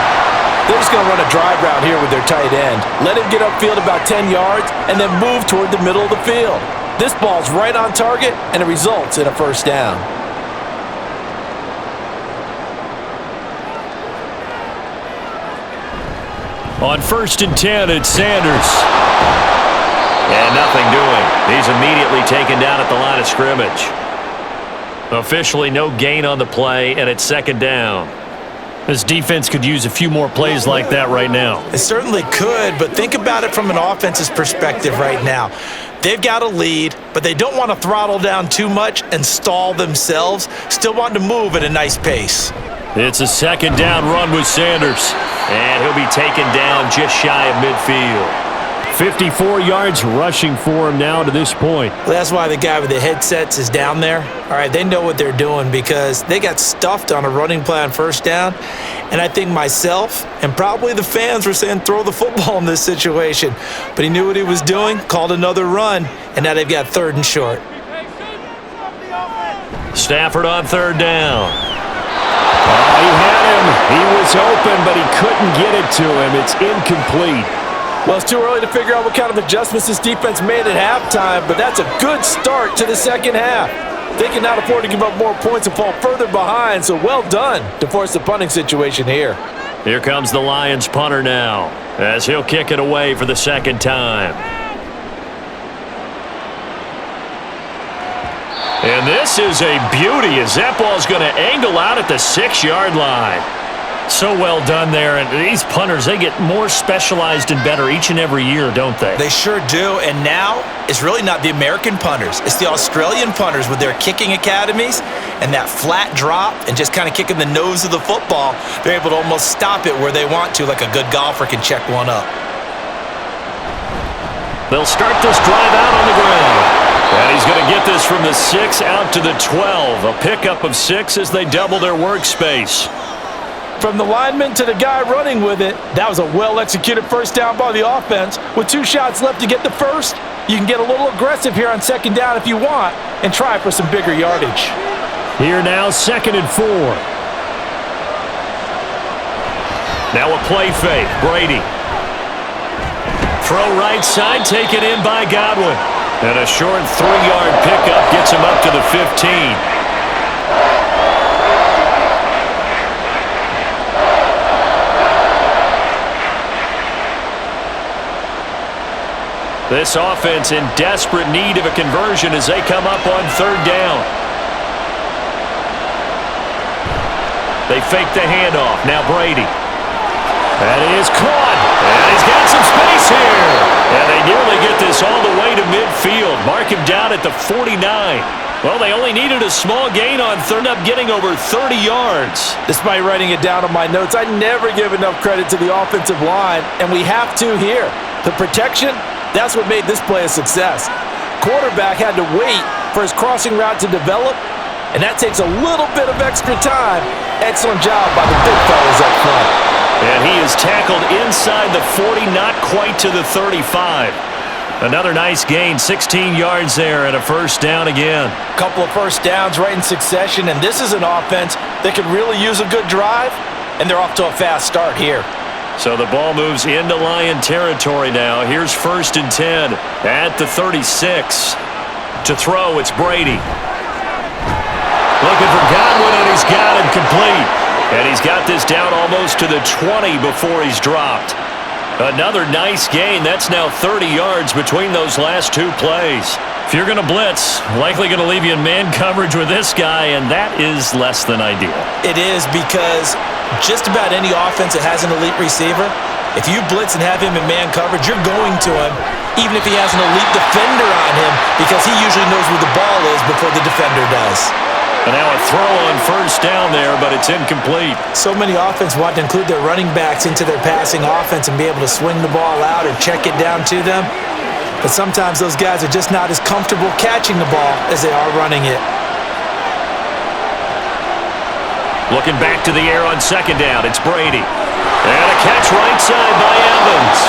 They're just going to run a drive route here with their tight end. Let him get upfield about 10 yards and then move toward the middle of the field. This ball's right on target, and it results in a first down. On 1st and 10, it's Sanders. And nothing doing. He's immediately taken down at the line of scrimmage. Officially no gain on the play, and it's 2nd down. This defense could use a few more plays like that right now. It certainly could, but think about it from an offense's perspective right now. They've got a lead, but they don't want to throttle down too much and stall themselves. Still want to move at a nice pace. It's a 2nd down run with Sanders. And he'll be taken down just shy of midfield. 54 yards rushing for him now to this point. Well, that's why the guy with the headsets is down there. All right, they know what they're doing because they got stuffed on a running play on first down. And I think myself and probably the fans were saying throw the football in this situation. But he knew what he was doing, called another run, and now they've got 3rd and short. Stafford on 3rd down. Oh, he had him. He was open, but he couldn't get it to him. It's incomplete. Well, it's too early to figure out what kind of adjustments this defense made at halftime, but that's a good start to the second half. They cannot afford to give up more points and fall further behind, so well done to force the punting situation here. Here comes the Lions punter now, as he'll kick it away for the 2nd time. And this is a beauty as that ball's going to angle out at the 6-yard line. So well done there, and these punters, they get more specialized and better each and every year, don't they? They sure do, and now it's really not the American punters. It's the Australian punters with their kicking academies and that flat drop and just kind of kicking the nose of the football. They're able to almost stop it where they want to, like a good golfer can check one up. They'll start this drive out on the ground. And he's going to get this from the 6 out to the 12. A pickup of 6 as they double their workspace. From the lineman to the guy running with it, that was a well-executed first down by the offense. With 2 shots left to get the first, you can get a little aggressive here on 2nd down if you want and try for some bigger yardage. Here now, 2nd and 4. Now a play fake. Brady. Throw right side, taken in by Godwin. And a short 3-yard pickup gets him up to the 15. This offense in desperate need of a conversion as they come up on 3rd down. They fake the handoff. Now Brady. That is caught. And he's got some space here. And they nearly get this all the way to midfield. Mark him down at the 49. Well, they only needed a small gain on 3rd, up getting over 30 yards. Despite writing it down on my notes, I never give enough credit to the offensive line, and we have to here. The protection, that's what made this play a success. Quarterback had to wait for his crossing route to develop, and that takes a little bit of extra time. Excellent job by the big fellas up front. And he is tackled inside the 40, not quite to the 35. Another nice gain, 16 yards there, and a first down again. Couple of first downs right in succession, and this is an offense that could really use a good drive, and they're off to a fast start here. So the ball moves into Lion territory now. Here's 1st and 10 at the 36. To throw, it's Brady. Looking for Godwin, and he's got him complete. And he's got this down almost to the 20 before he's dropped. Another nice gain. That's now 30 yards between those last 2 plays. If you're going to blitz, likely going to leave you in man coverage with this guy, and that is less than ideal. It is because just about any offense that has an elite receiver, if you blitz and have him in man coverage, you're going to him, even if he has an elite defender on him, because he usually knows where the ball is before the defender does. And now a throw on first down there, but it's incomplete. So many offenses want to include their running backs into their passing offense and be able to swing the ball out or check it down to them. But sometimes those guys are just not as comfortable catching the ball as they are running it. Looking back to the air on 2nd down, it's Brady. And a catch right side by Evans.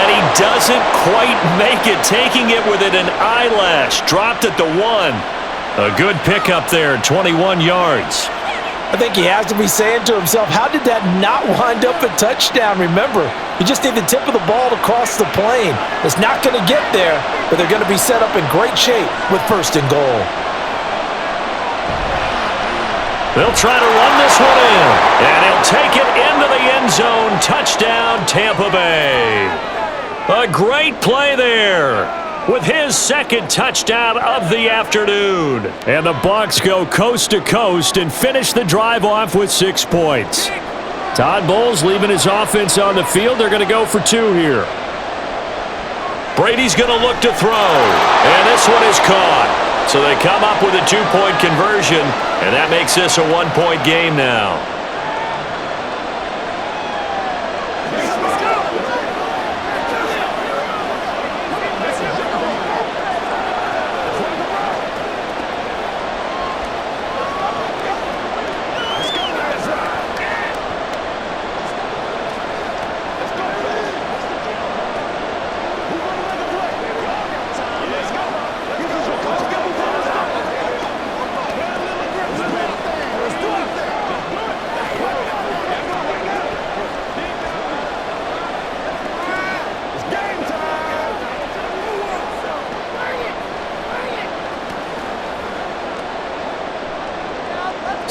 And he doesn't quite make it, taking it with an eyelash. Dropped at the 1. A good pickup there, 21 yards. I think he has to be saying to himself, how did that not wind up a touchdown? Remember, you just need the tip of the ball to cross the plane. It's not going to get there, but they're going to be set up in great shape with 1st and goal. They'll try to run this one in, and he'll take it into the end zone. Touchdown, Tampa Bay. A great play there with his 2nd touchdown of the afternoon. And the Bucs go coast to coast and finish the drive off with 6 points. Todd Bowles leaving his offense on the field. They're going to go for 2 here. Brady's going to look to throw, and this one is caught. So they come up with a 2-point conversion, and that makes this a 1-point game now.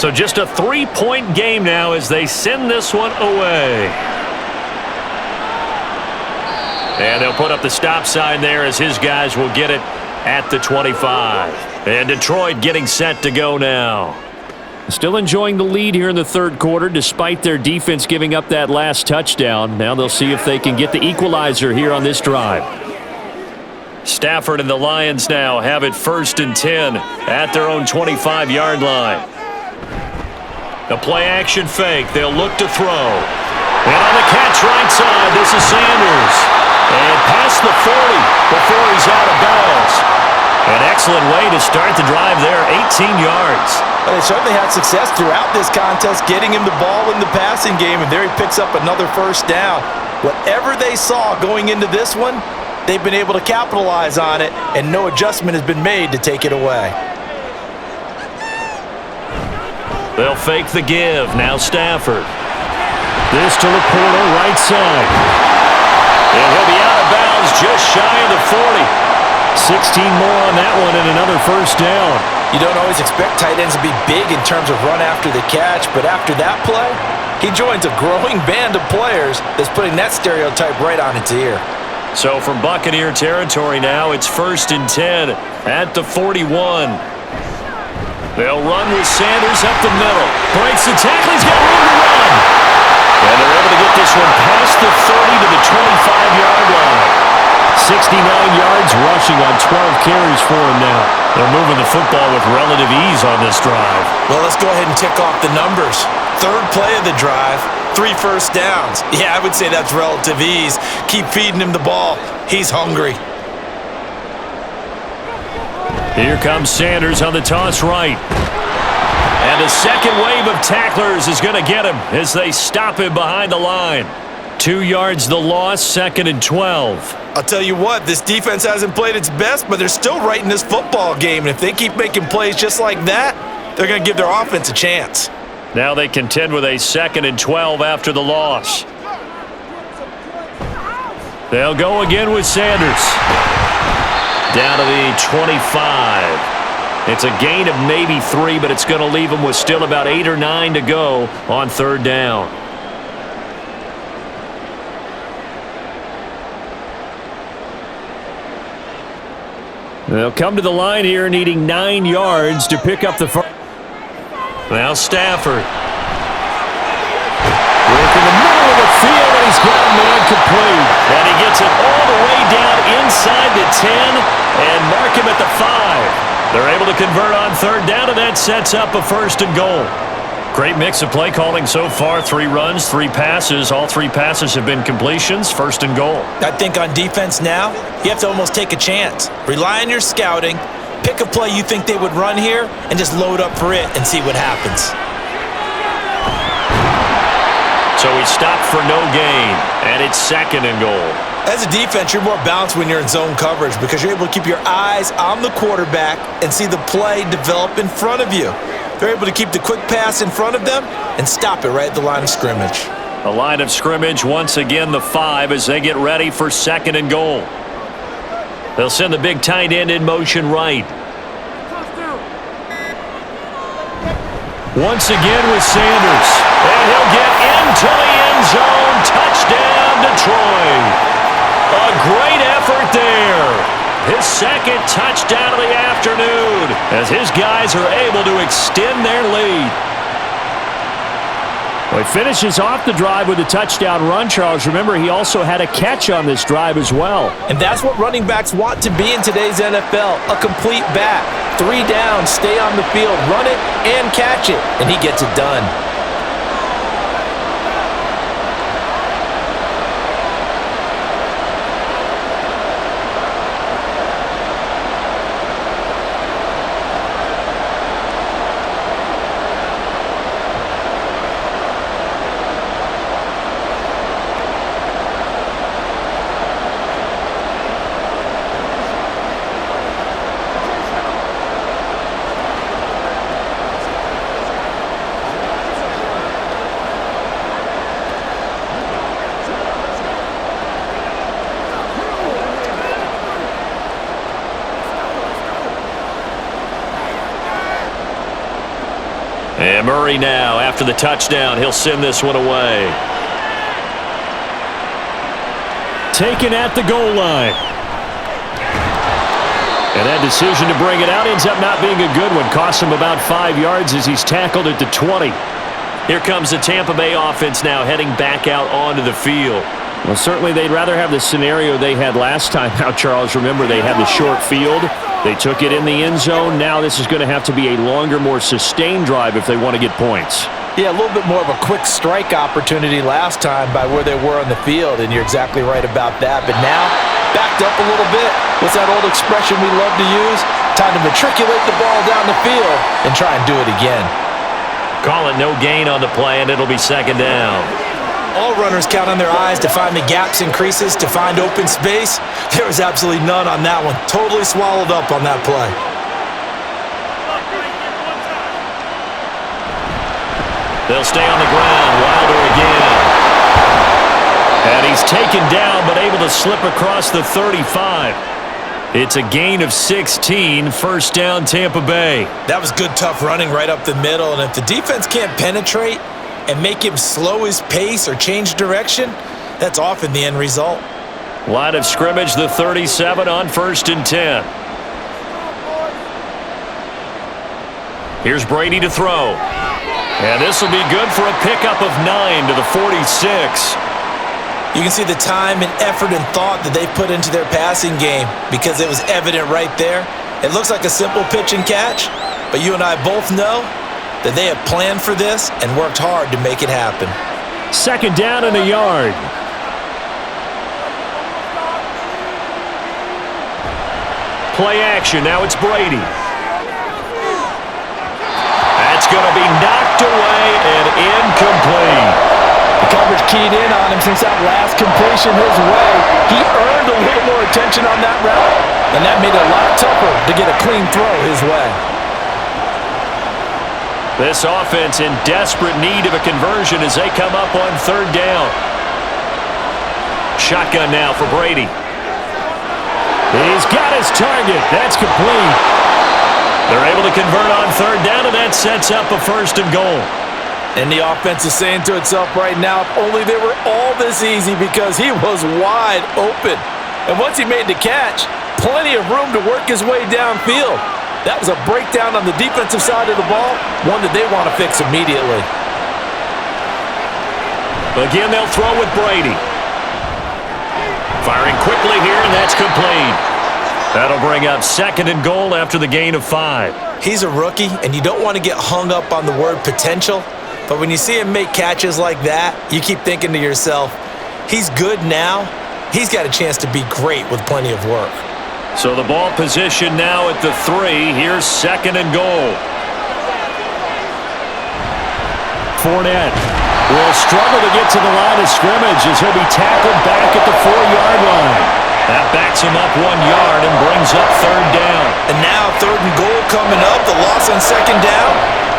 So just a 3-point game now as they send this one away. And they'll put up the stop sign there as his guys will get it at the 25. And Detroit getting set to go now. Still enjoying the lead here in the third quarter despite their defense giving up that last touchdown. Now they'll see if they can get the equalizer here on this drive. Stafford and the Lions now have it 1st and 10 at their own 25-yard line. The play-action fake. They'll look to throw. And on the catch right side, this is Sanders. And past the 40 before he's out of bounds. An excellent way to start the drive there, 18 yards. Well, they certainly had success throughout this contest, getting him the ball in the passing game, and there he picks up another first down. Whatever they saw going into this one, they've been able to capitalize on it, and no adjustment has been made to take it away. They'll fake the give. Now Stafford. This to Laporta, right side. And he'll be out of bounds just shy of the 40. 16 more on that one and another first down. You don't always expect tight ends to be big in terms of run after the catch, but after that play, he joins a growing band of players that's putting that stereotype right on its ear. So from Buccaneer territory now, it's 1st and 10 at the 41. They'll run with Sanders up the middle. Breaks the tackle. He's got room to run. And they're able to get this one past the 30 to the 25-yard line. 69 yards rushing on 12 carries for him now. They're moving the football with relative ease on this drive. Well, let's go ahead and tick off the numbers. 3rd play of the drive, 3 first downs. Yeah, I would say that's relative ease. Keep feeding him the ball. He's hungry. Here comes Sanders on the toss right. And the second wave of tacklers is going to get him as they stop him behind the line. 2 yards the loss, 2nd and 12. I'll tell you what, this defense hasn't played its best, but they're still right in this football game. And if they keep making plays just like that, they're going to give their offense a chance. Now they contend with a 2nd and 12 after the loss. They'll go again with Sanders. Down to the 25. It's a gain of maybe 3, but it's going to leave them with still about 8 or 9 to go on 3rd down. They'll come to the line here needing 9 yards to pick up the first. Now Stafford. Work in the middle of the field, and he's got a man complete. And he gets it all the way down inside the 10 and mark him at the 5. They're able to convert on 3rd down, and that sets up a 1st and goal. Great mix of play calling so far. 3 runs, 3 passes. All 3 passes have been completions. 1st and goal. I think on defense now, you have to almost take a chance. Rely on your scouting. Pick a play you think they would run here and just load up for it and see what happens. So he stopped for no gain, and it's 2nd and goal. As a defense, you're more balanced when you're in zone coverage because you're able to keep your eyes on the quarterback and see the play develop in front of you. They're able to keep the quick pass in front of them and stop it right at the line of scrimmage. The line of scrimmage, once again, the 5 as they get ready for 2nd and goal. They'll send the big tight end in motion right. Once again with Sanders. And he'll get into the end zone. Touchdown, Detroit. A great effort there. His 2nd touchdown of the afternoon as his guys are able to extend their lead. Well, he finishes off the drive with a touchdown run, Charles. Remember, he also had a catch on this drive as well. And that's what running backs want to be in today's NFL, a complete back. 3 downs, stay on the field, run it, and catch it, and he gets it done. And Murray now, after the touchdown, he'll send this one away. Taken at the goal line. And that decision to bring it out ends up not being a good one. Costs him about 5 yards as he's tackled at the 20. Here comes the Tampa Bay offense now heading back out onto the field. Well, certainly they'd rather have the scenario they had last time out, Charles. Remember, they had the short field. They took it in the end zone. Now this is going to have to be a longer, more sustained drive if they want to get points. Yeah, a little bit more of a quick strike opportunity last time by where they were on the field, and you're exactly right about that. But now, backed up a little bit. What's that old expression we love to use? Time to matriculate the ball down the field and try and do it again. Call it no gain on the play, and it'll be second down. All runners count on their eyes to find the gaps and creases, to find open space. There was absolutely none on that one. Totally swallowed up on that play. They'll stay on the ground. Wilder again. And he's taken down, but able to slip across the 35. It's a gain of 16, first down Tampa Bay. That was good, tough running right up the middle. And if the defense can't penetrate and make him slow his pace or change direction, that's often the end result. Line of scrimmage, the 37 on 1st and 10. Here's Brady to throw. And this will be good for a pickup of 9 to the 46. You can see the time and effort and thought that they put into their passing game because it was evident right there. It looks like a simple pitch and catch, but you and I both know that they have planned for this and worked hard to make it happen. Second down and a yard. Play action. Now it's Brady. That's going to be knocked away and incomplete. The coverage keyed in on him since that last completion his way. He earned a little more attention on that route, and that made it a lot tougher to get a clean throw his way. This offense in desperate need of a conversion as they come up on 3rd down. Shotgun now for Brady. He's got his target. That's complete. They're able to convert on 3rd down, and that sets up a 1st and goal. And the offense is saying to itself right now, if only they were all this easy, because he was wide open. And once he made the catch, plenty of room to work his way downfield. That was a breakdown on the defensive side of the ball, one that they want to fix immediately. Again, they'll throw with Brady. Firing quickly here, and that's complete. That'll bring up 2nd and goal after the gain of 5. He's a rookie, and you don't want to get hung up on the word potential. But when you see him make catches like that, you keep thinking to yourself, he's good now. He's got a chance to be great with plenty of work. So the ball position now at the 3. Here's 2nd and goal. Fournette will struggle to get to the line of scrimmage as he'll be tackled back at the 4-yard line. That backs him up 1 yard and brings up 3rd down. And now 3rd and goal coming up, the loss on 2nd down.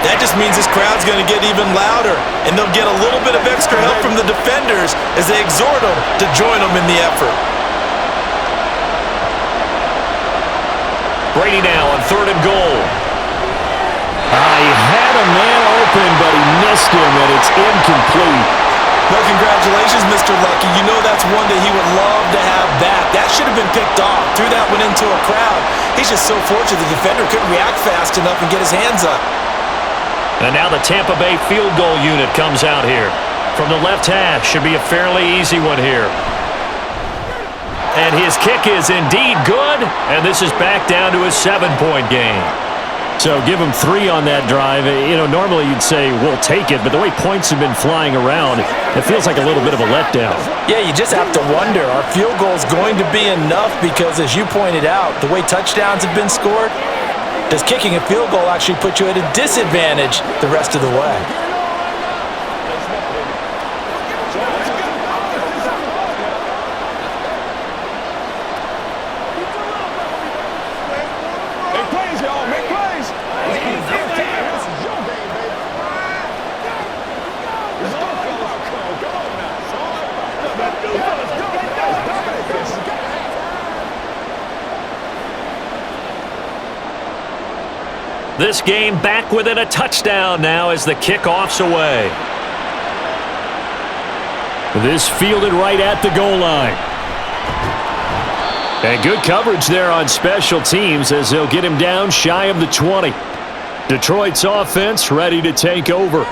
That just means this crowd's going to get even louder, and they'll get a little bit of extra help from the defenders as they exhort them to join them in the effort. Brady now on 3rd and goal. He had a man open, but he missed him, and it's incomplete. Well, congratulations, Mr. Lucky. You know that's one that he would love to have back. That should have been picked off. Threw that one into a crowd. He's just so fortunate the defender couldn't react fast enough and get his hands up. And now the Tampa Bay field goal unit comes out here. From the left hash, should be a fairly easy one here. And his kick is indeed good, and this is back down to a 7-point game. So give him 3 on that drive. You know, normally you'd say, we'll take it, but the way points have been flying around, it feels like a little bit of a letdown. Yeah, you just have to wonder, are field goals going to be enough? Because as you pointed out, the way touchdowns have been scored, does kicking a field goal actually put you at a disadvantage the rest of the way? This game back within a touchdown now as the kickoff's away. This fielded right at the goal line. And good coverage there on special teams as they'll get him down shy of the 20. Detroit's offense ready to take over.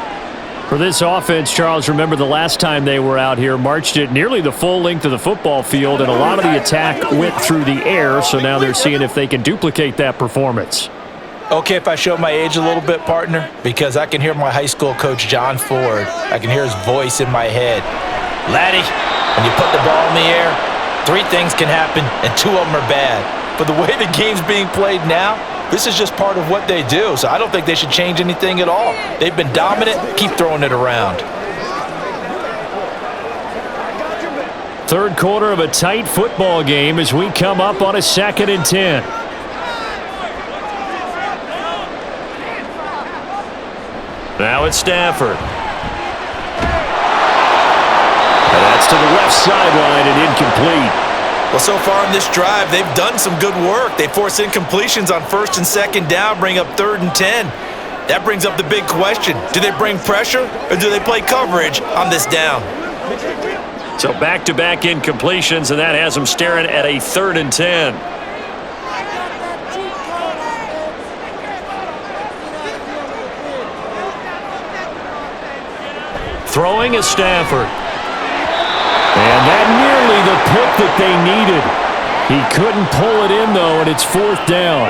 For this offense, Charles, remember the last time they were out here, marched it nearly the full length of the football field, and a lot of the attack went through the air, so now they're seeing if they can duplicate that performance. Okay, if I show my age a little bit, partner, because I can hear my high school coach, John Ford. I can hear his voice in my head. Laddie, when you put the ball in the air, 3 things can happen, and 2 of them are bad. But the way the game's being played now, this is just part of what they do, so I don't think they should change anything at all. They've been dominant. Keep throwing it around. Third quarter of a tight football game as we come up on a 2nd and 10. Now it's Stafford. And that's to the left sideline and incomplete. Well, so far in this drive, they've done some good work. They force incompletions on 1st and 2nd down, bring up 3rd and 10. That brings up the big question. Do they bring pressure or do they play coverage on this down? So back-to-back incompletions, and that has them staring at a 3rd and 10. Throwing is Stafford. And that nearly the pick that they needed. He couldn't pull it in, though, and it's 4th down.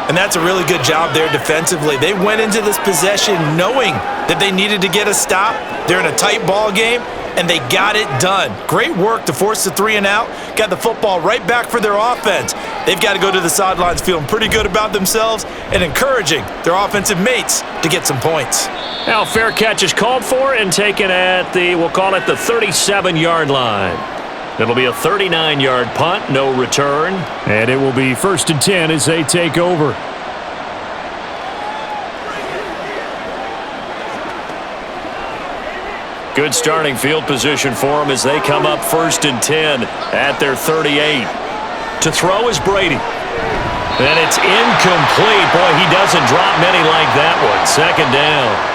And that's a really good job there defensively. They went into this possession knowing that they needed to get a stop. They're in a tight ball game, and they got it done. Great work to force the 3 and out. Got the football right back for their offense. They've got to go to the sidelines feeling pretty good about themselves and encouraging their offensive mates to get some points. Now fair catch is called for and taken at the, we'll call it the 37-yard line. It'll be a 39-yard punt, no return. And it will be 1st and 10 as they take over. Good starting field position for them as they come up 1st and 10 at their 38. To throw is Brady. And it's incomplete. Boy, he doesn't drop many like that one. 2nd down.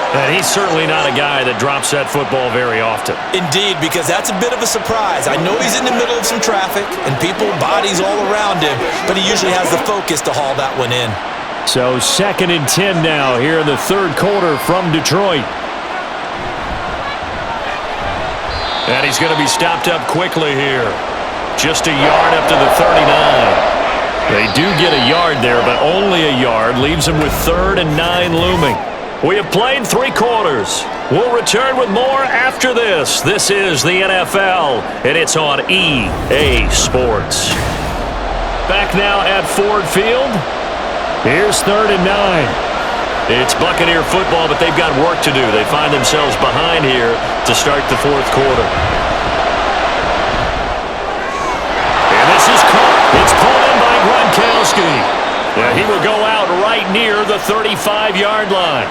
And he's certainly not a guy that drops that football very often. Indeed, because that's a bit of a surprise. I know he's in the middle of some traffic and people, bodies all around him, but he usually has the focus to haul that one in. So 2nd and 10 now here in the 3rd quarter from Detroit. And he's going to be stopped up quickly here. Just a yard up to the 39. They do get a yard there, but only a yard. Leaves them with 3rd and 9 looming. We have played 3 quarters. We'll return with more after this. This is the NFL, and it's on EA Sports. Back now at Ford Field. Here's 3rd and 9. It's Buccaneer football, but they've got work to do. They find themselves behind here to start the 4th quarter. And this is caught. It's pulled in by Gronkowski. Yeah, he will go out right near the 35-yard line.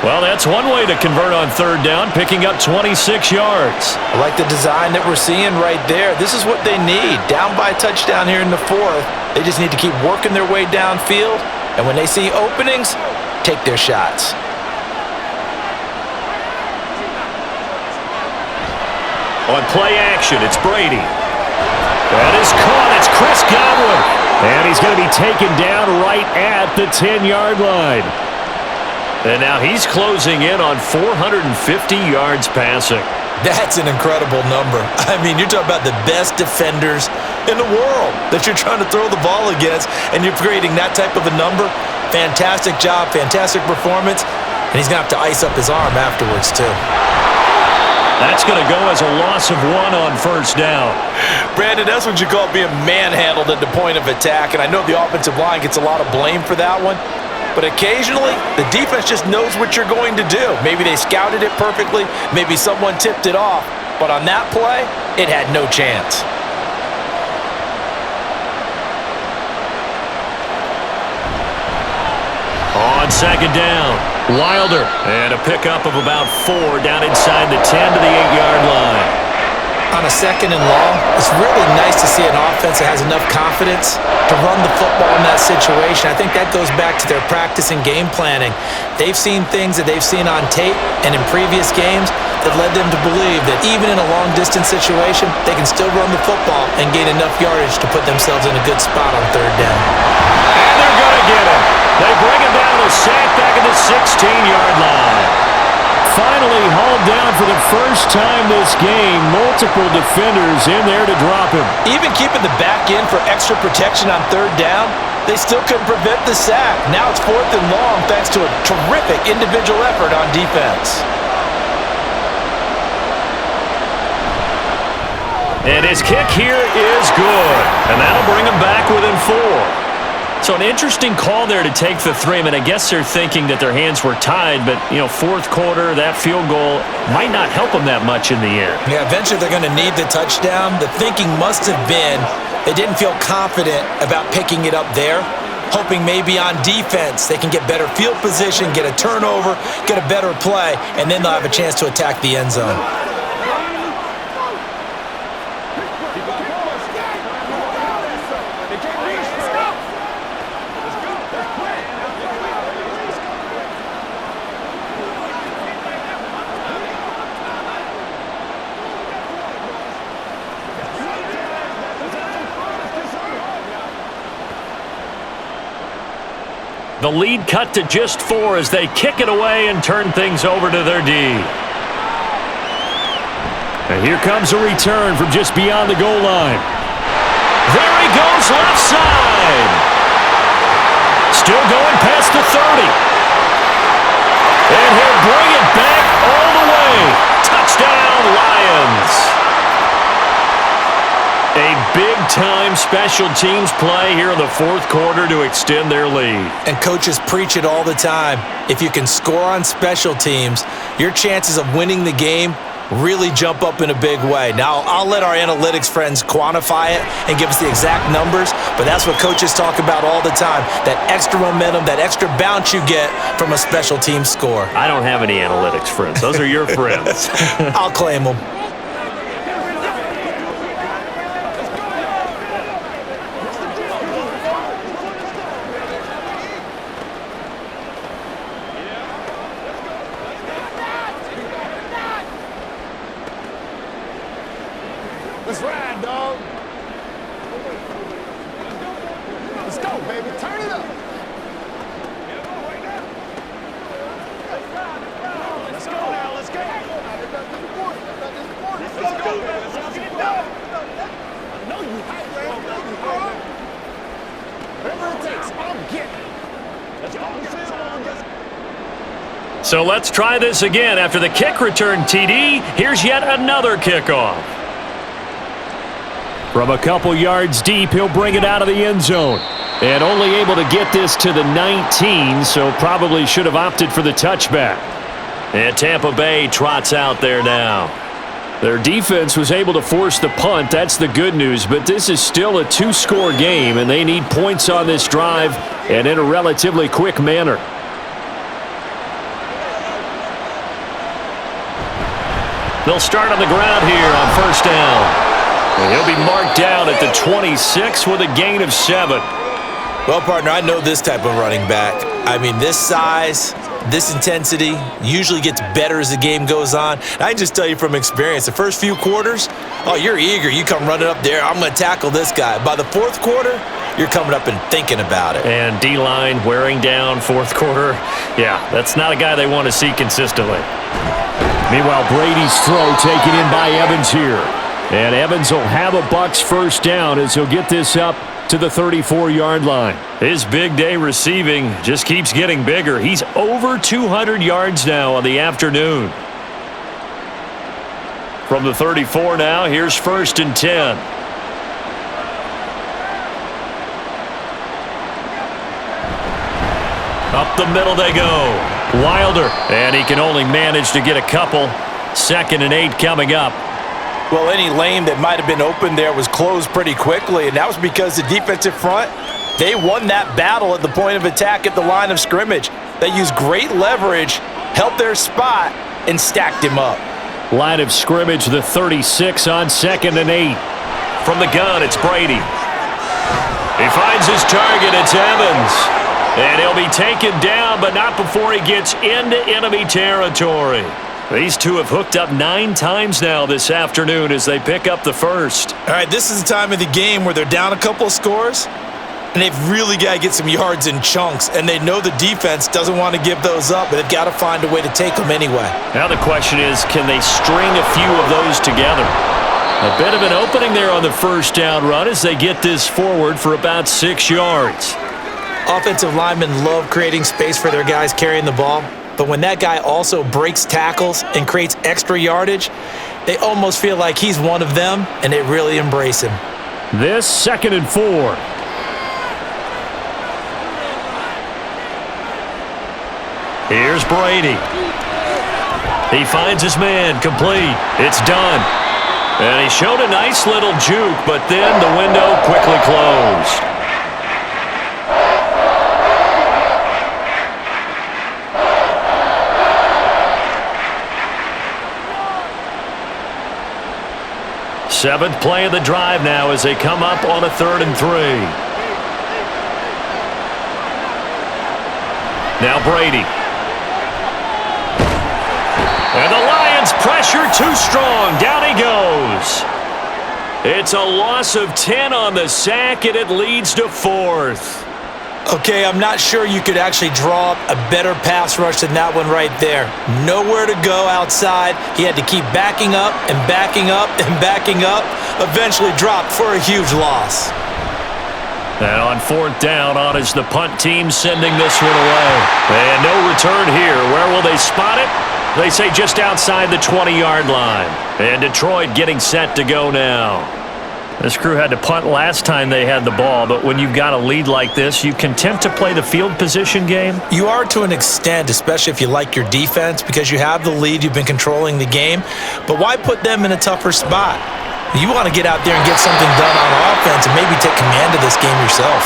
Well, that's one way to convert on 3rd down, picking up 26 yards. I like the design that we're seeing right there. This is what they need. Down by a touchdown here in the 4th. They just need to keep working their way downfield. And when they see openings, take their shots. On play action, it's Brady. That is caught. It's Chris Godwin. And he's going to be taken down right at the 10-yard line. And now he's closing in on 450 yards passing. That's an incredible number. I mean, you're talking about the best defenders in the world that you're trying to throw the ball against, and you're creating that type of a number. Fantastic job, fantastic performance, and he's going to have to ice up his arm afterwards, too. That's going to go as a loss of 1 on 1st down. Brandon, that's what you call being manhandled at the point of attack, and I know the offensive line gets a lot of blame for that one. But occasionally, the defense just knows what you're going to do. Maybe they scouted it perfectly. Maybe someone tipped it off. But on that play, it had no chance. On 2nd down, Wilder. And a pickup of about 4 down inside the 10 to the 8-yard line. on a 2nd and long, it's really nice to see an offense that has enough confidence to run the football in that situation. I think that goes back to their practice and game planning. They've seen things that they've seen on tape and in previous games that led them to believe that even in a long-distance situation, they can still run the football and gain enough yardage to put themselves in a good spot on 3rd down. And they're going to get him. They bring him down to sack back at the 16-yard line. Finally hauled down for the first time this game. Multiple defenders in there to drop him. Even keeping the back end for extra protection on 3rd down, they still couldn't prevent the sack. Now it's 4th and long thanks to a terrific individual effort on defense. And his kick here is good. And that'll bring him back within 4. So an interesting call there to take the 3. I mean, I guess they're thinking that their hands were tied, but, 4th quarter, that field goal might not help them that much in the end. Yeah, eventually they're going to need the touchdown. The thinking must have been they didn't feel confident about picking it up there, hoping maybe on defense they can get better field position, get a turnover, get a better play, and then they'll have a chance to attack the end zone. The lead cut to just 4 as they kick it away and turn things over to their D. And here comes a return from just beyond the goal line. There he goes, left side. Still going past the 30. And he'll bring it back all the way. Touchdown, Lions. A big-time special teams play here in the 4th quarter to extend their lead. And coaches preach it all the time. If you can score on special teams, your chances of winning the game really jump up in a big way. Now, I'll let our analytics friends quantify it and give us the exact numbers, but that's what coaches talk about all the time, that extra momentum, that extra bounce you get from a special team score. I don't have any analytics friends. Those are your friends. I'll claim them. Let's ride, dog. Let's go, baby. Turn it up. Let's go now. Let's go. Let's go, man. Let's get it done. I know you hype, man. I know you hype. Whatever it takes, I'm getting. Let's go. So let's try this again. After the kick return TD, here's yet another kickoff. From a couple yards deep, he'll bring it out of the end zone. And only able to get this to the 19, so probably should have opted for the touchback. And Tampa Bay trots out there now. Their defense was able to force the punt. That's the good news, but this is still a 2-score game, and they need points on this drive and in a relatively quick manner. They'll start on the ground here on 1st down. And he'll be marked down at the 26 with a gain of 7. Well, partner, I know this type of running back. I mean, this size, this intensity usually gets better as the game goes on. And I can just tell you from experience, the first few quarters, oh, you're eager. You come running up there, I'm going to tackle this guy. By the 4th quarter, you're coming up and thinking about it. And D-line wearing down 4th quarter. Yeah, that's not a guy they want to see consistently. Meanwhile, Brady's throw taken in by Evans here. And Evans will have a Bucs 1st down as he'll get this up to the 34-yard line. His big day receiving just keeps getting bigger. He's over 200 yards now on the afternoon. From the 34 now, here's 1st and 10. Up the middle they go. Wilder, and he can only manage to get a couple. 2nd and 8 coming up. Well, any lane that might have been open there was closed pretty quickly, and that was because the defensive front, they won that battle at the point of attack at the line of scrimmage. They used great leverage, held their spot, and stacked him up. Line of scrimmage, the 36 on 2nd and 8. From the gun, it's Brady. He finds his target. It's Evans. And he'll be taken down, but not before he gets into enemy territory. These two have hooked up 9 times now this afternoon as they pick up the first. All right, this is the time of the game where they're down a couple of scores, and they've really got to get some yards in chunks, and they know the defense doesn't want to give those up, but they've got to find a way to take them anyway. Now the question is, can they string a few of those together? A bit of an opening there on the first down run as they get this forward for about 6 yards. Offensive linemen love creating space for their guys carrying the ball, but when that guy also breaks tackles and creates extra yardage, they almost feel like he's one of them, and they really embrace him. This 2nd and 4. Here's Brady. He finds his man, complete. It's done. And he showed a nice little juke, but then the window quickly closed. Seventh play of the drive now as they come up on a 3rd and 3. Now Brady. And the Lions pressure too strong. Down he goes. It's a loss of 10 on the sack, and it leads to 4th. Okay, I'm not sure you could actually draw up a better pass rush than that one right there. Nowhere to go outside. He had to keep backing up and backing up and backing up. Eventually dropped for a huge loss. And on 4th down, on is the punt team sending this one away. And no return here. Where will they spot it? They say just outside the 20-yard line. And Detroit getting set to go now. This crew had to punt last time they had the ball, but when you've got a lead like this, you content to play the field position game? You are to an extent, especially if you like your defense, because you have the lead, you've been controlling the game. But why put them in a tougher spot? You want to get out there and get something done on offense and maybe take command of this game yourself.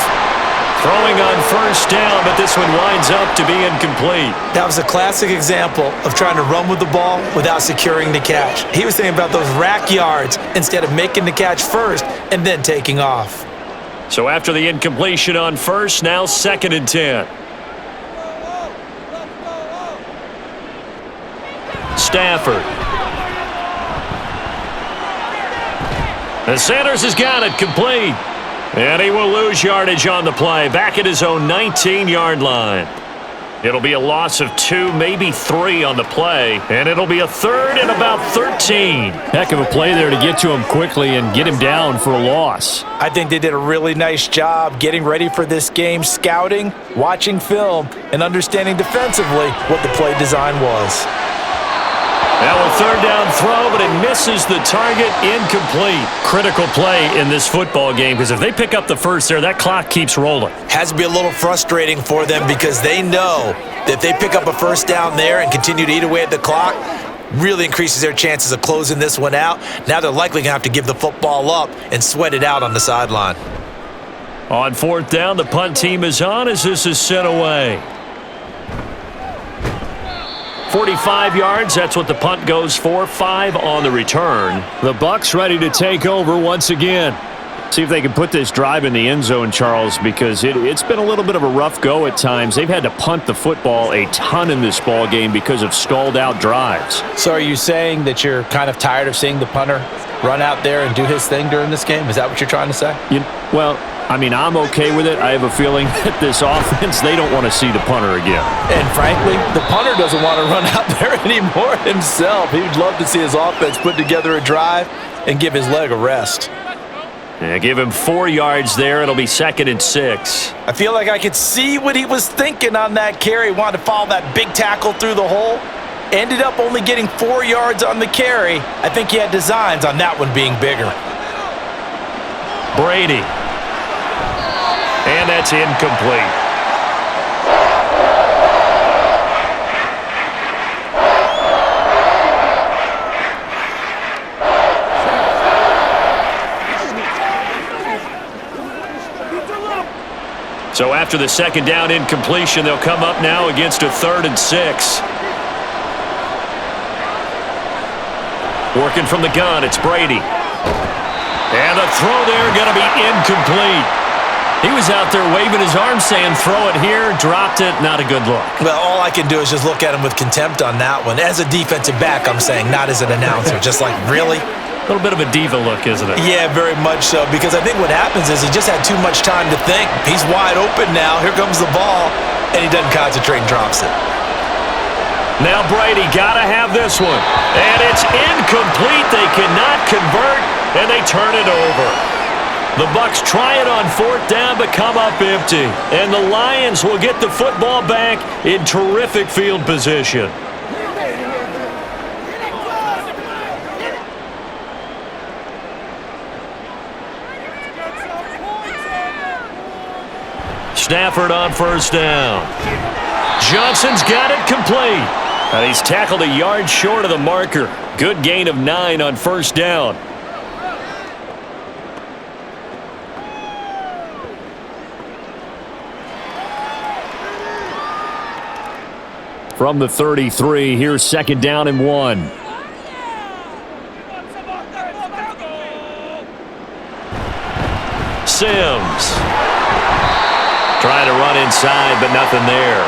Throwing on 1st down, but this one winds up to be incomplete. That was a classic example of trying to run with the ball without securing the catch. He was thinking about those rack yards instead of making the catch first and then taking off. So after the incompletion on 1st, now 2nd and 10. Stafford. And Sanders has got it complete. And he will lose yardage on the play, back at his own 19-yard line. It'll be a loss of 2, maybe 3 on the play, and it'll be a 3rd and about 13. Heck of a play there to get to him quickly and get him down for a loss. I think they did a really nice job getting ready for this game, scouting, watching film, and understanding defensively what the play design was. Now a 3rd down throw, but it misses the target, incomplete. Critical play in this football game, because if they pick up the first there, that clock keeps rolling. Has to be a little frustrating for them because they know that if they pick up a 1st down there and continue to eat away at the clock, really increases their chances of closing this one out. Now they're likely going to have to give the football up and sweat it out on the sideline. On 4th down, the punt team is on as this is sent away. 45 yards, that's what the punt goes for. 5 on the return. The Bucs ready to take over once again. See if they can put this drive in the end zone, Charles, because it's been a little bit of a rough go at times. They've had to punt the football a ton in this ball game because of stalled out drives. So are you saying that you're kind of tired of seeing the punter run out there and do his thing during this game? Is that what you're trying to say? Well, I mean, I'm okay with it. I have a feeling that this offense, they don't want to see the punter again. And frankly, the punter doesn't want to run out there anymore himself. He'd love to see his offense put together a drive and give his leg a rest. Yeah, give him 4 yards there. It'll be 2nd and 6. I feel like I could see what he was thinking on that carry. He wanted to follow that big tackle through the hole. Ended up only getting 4 yards on the carry. I think he had designs on that one being bigger. Brady. And that's incomplete. So after the 2nd down incompletion, they'll come up now against a 3rd and 6. Working from the gun, it's Brady. And the throw there going to be incomplete. He was out there waving his arms saying, throw it here, dropped it, not a good look. Well, all I can do is just look at him with contempt on that one. As a defensive back, I'm saying, not as an announcer. Just like, really? A little bit of a diva look, isn't it? Yeah, very much so, because I think what happens is he just had too much time to think. He's wide open now. Here comes the ball, and he doesn't concentrate and drops it. Now Brady got to have this one. And it's incomplete. They cannot convert, and they turn it over. The Bucs try it on 4th down, but come up empty. And the Lions will get the football back in terrific field position. Stafford on 1st down. Johnson's got it complete. And he's tackled a yard short of the marker. Good gain of 9 on 1st down. From the 33, here's 2nd down and 1. Sims. Trying to run inside, but nothing there.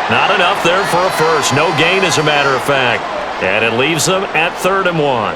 Not enough there for a first. No gain, as a matter of fact. And it leaves them at 3rd and 1.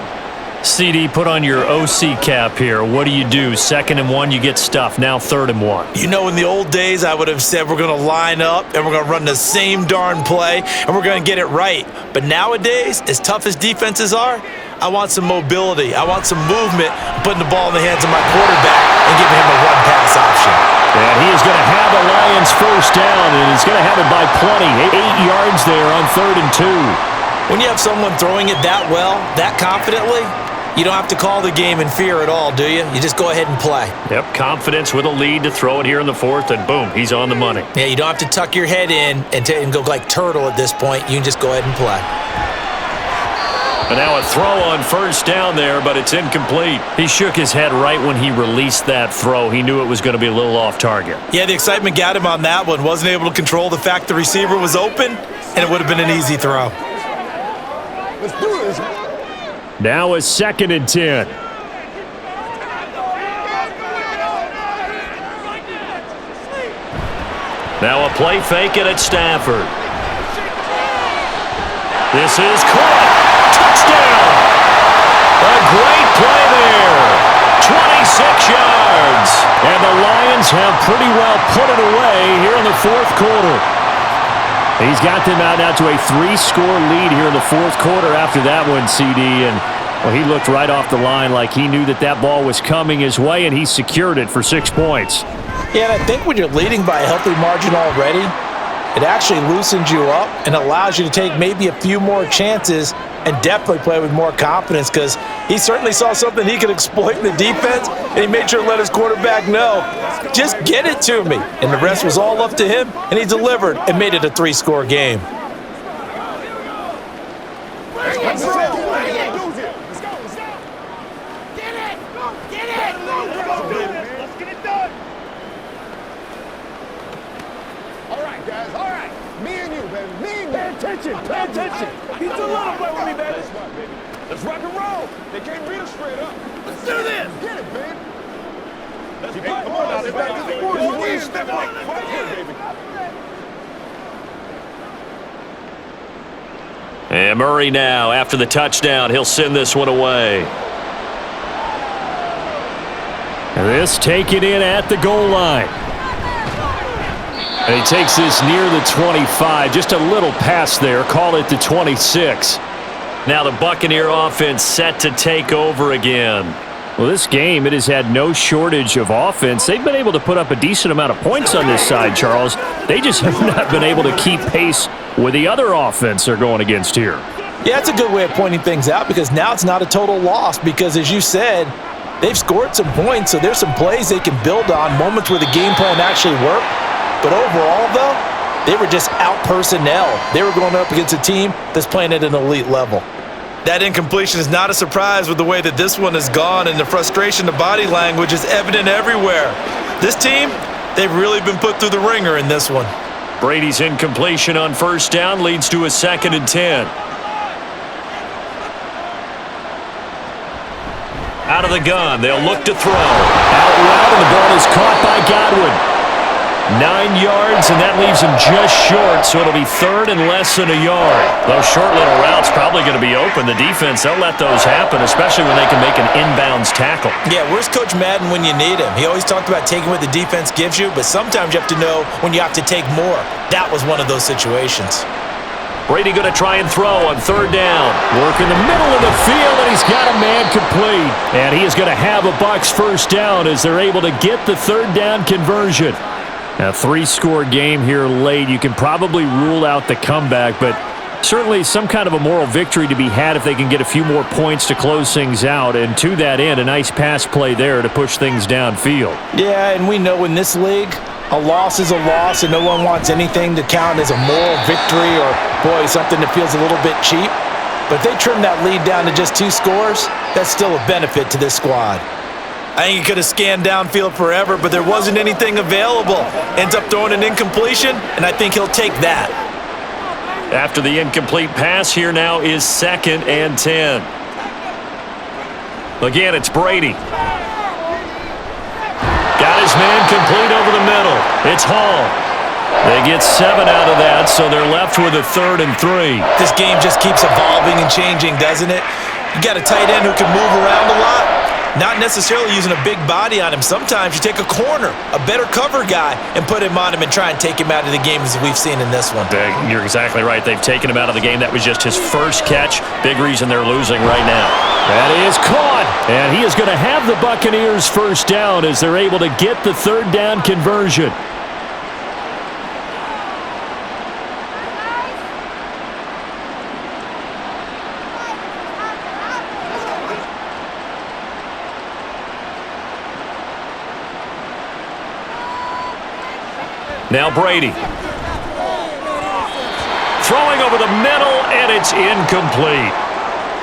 CD, put on your OC cap here. What do you do? 2nd and 1, you get stuffed. Now 3rd and 1. You know, in the old days, I would have said we're going to line up and we're going to run the same darn play and we're going to get it right. But nowadays, as tough as defenses are, I want some mobility. I want some movement, putting the ball in the hands of my quarterback and giving him a run-pass option. And he is going to have the Lions 1st down, and he's going to have it by plenty. 8 yards there on 3rd and 2. When you have someone throwing it that well, that confidently, you don't have to call the game in fear at all, do you? You just go ahead and play. Yep, confidence with a lead to throw it here in the 4th, and boom, he's on the money. Yeah, you don't have to tuck your head in and go like turtle at this point. You can just go ahead and play. And now a throw on 1st down there, but it's incomplete. He shook his head right when he released that throw. He knew it was going to be a little off target. Yeah, the excitement got him on that one. Wasn't able to control the fact the receiver was open, and it would have been an easy throw. Let's do this. Now a 2nd and 10. Now a play fake it at Stafford. This is caught. Touchdown. A great play there. 26 yards. And the Lions have pretty well put it away here in the 4th quarter. He's got them out now to a 3-score lead here in the 4th quarter after that one, CD. And well, he looked right off the line like he knew that that ball was coming his way, and he secured it for 6 points. Yeah, and I think when you're leading by a healthy margin already, it actually loosens you up and allows you to take maybe a few more chances and definitely play with more confidence, because he certainly saw something he could exploit in the defense, and he made sure to let his quarterback know, just get it to me. And the rest was all up to him, and he delivered and made it a 3-score game. Let's go. Get it. Let's get it done. All right, guys. All right. Me and you, baby. Me and you. Pay attention. He's a little play with me, baby. Let's rock and roll. They can't beat us straight up. Let's do this. Get it, baby. Let's go. Come on now. Let's back to the court. You need to step up. Right here, baby. And Murray now, after the touchdown, he'll send this one away. And this taken in at the goal line. And he takes this near the 25, just a little past there, call it the 26. Now the Buccaneer offense set to take over again. Well, this game, it has had no shortage of offense. They've been able to put up a decent amount of points on this side, Charles. They just have not been able to keep pace with the other offense they're going against here. Yeah, that's a good way of pointing things out, because now it's not a total loss, because as you said, they've scored some points, so there's some plays they can build on, moments where the game plan actually worked. But overall, though, they were just out personnel. They were going up against a team that's playing at an elite level. That incompletion is not a surprise with the way that this one has gone, and the frustration, the body language is evident everywhere. This team, they've really been put through the ringer in this one. Brady's incompletion on 1st down leads to a 2nd and 10. Out of the gun. They'll look to throw. Out route, and the ball is caught by Godwin. 9 yards, and that leaves him just short, so it'll be third and less than a yard. Those short little routes probably going to be open. The defense, they'll let those happen, especially when they can make an inbounds tackle. Yeah, where's Coach Madden when you need him? He always talked about taking what the defense gives you, but sometimes you have to know when you have to take more. That was one of those situations. Brady going to try and throw on third down. Work in the middle of the field, and he's got a man complete. And he is going to have a Bucs first down as they're able to get the third down conversion. A 3-score game here late. You can probably rule out the comeback, but certainly some kind of a moral victory to be had if they can get a few more points to close things out. And to that end, a nice pass play there to push things downfield. Yeah, and we know in this league, a loss is a loss, and no one wants anything to count as a moral victory or, boy, something that feels a little bit cheap. But if they trim that lead down to just 2 scores, that's still a benefit to this squad. I think he could have scanned downfield forever, but there wasn't anything available. Ends up throwing an incompletion, and I think he'll take that. After the incomplete pass, here now is 2nd and 10. Again, it's Brady. Got his man complete over the middle. It's Hall. They get 7 out of that, so they're left with a 3rd and 3. This game just keeps evolving and changing, doesn't it? You got a tight end who can move around a lot. Not necessarily using a big body on him. Sometimes you take a corner, a better cover guy, and put him on him and try and take him out of the game as we've seen in this one. You're exactly right. They've taken him out of the game. That was just his first catch. Big reason they're losing right now. That is caught. And he is going to have the Buccaneers first down as they're able to get the third down conversion. Now Brady. Throwing over the middle, and it's incomplete.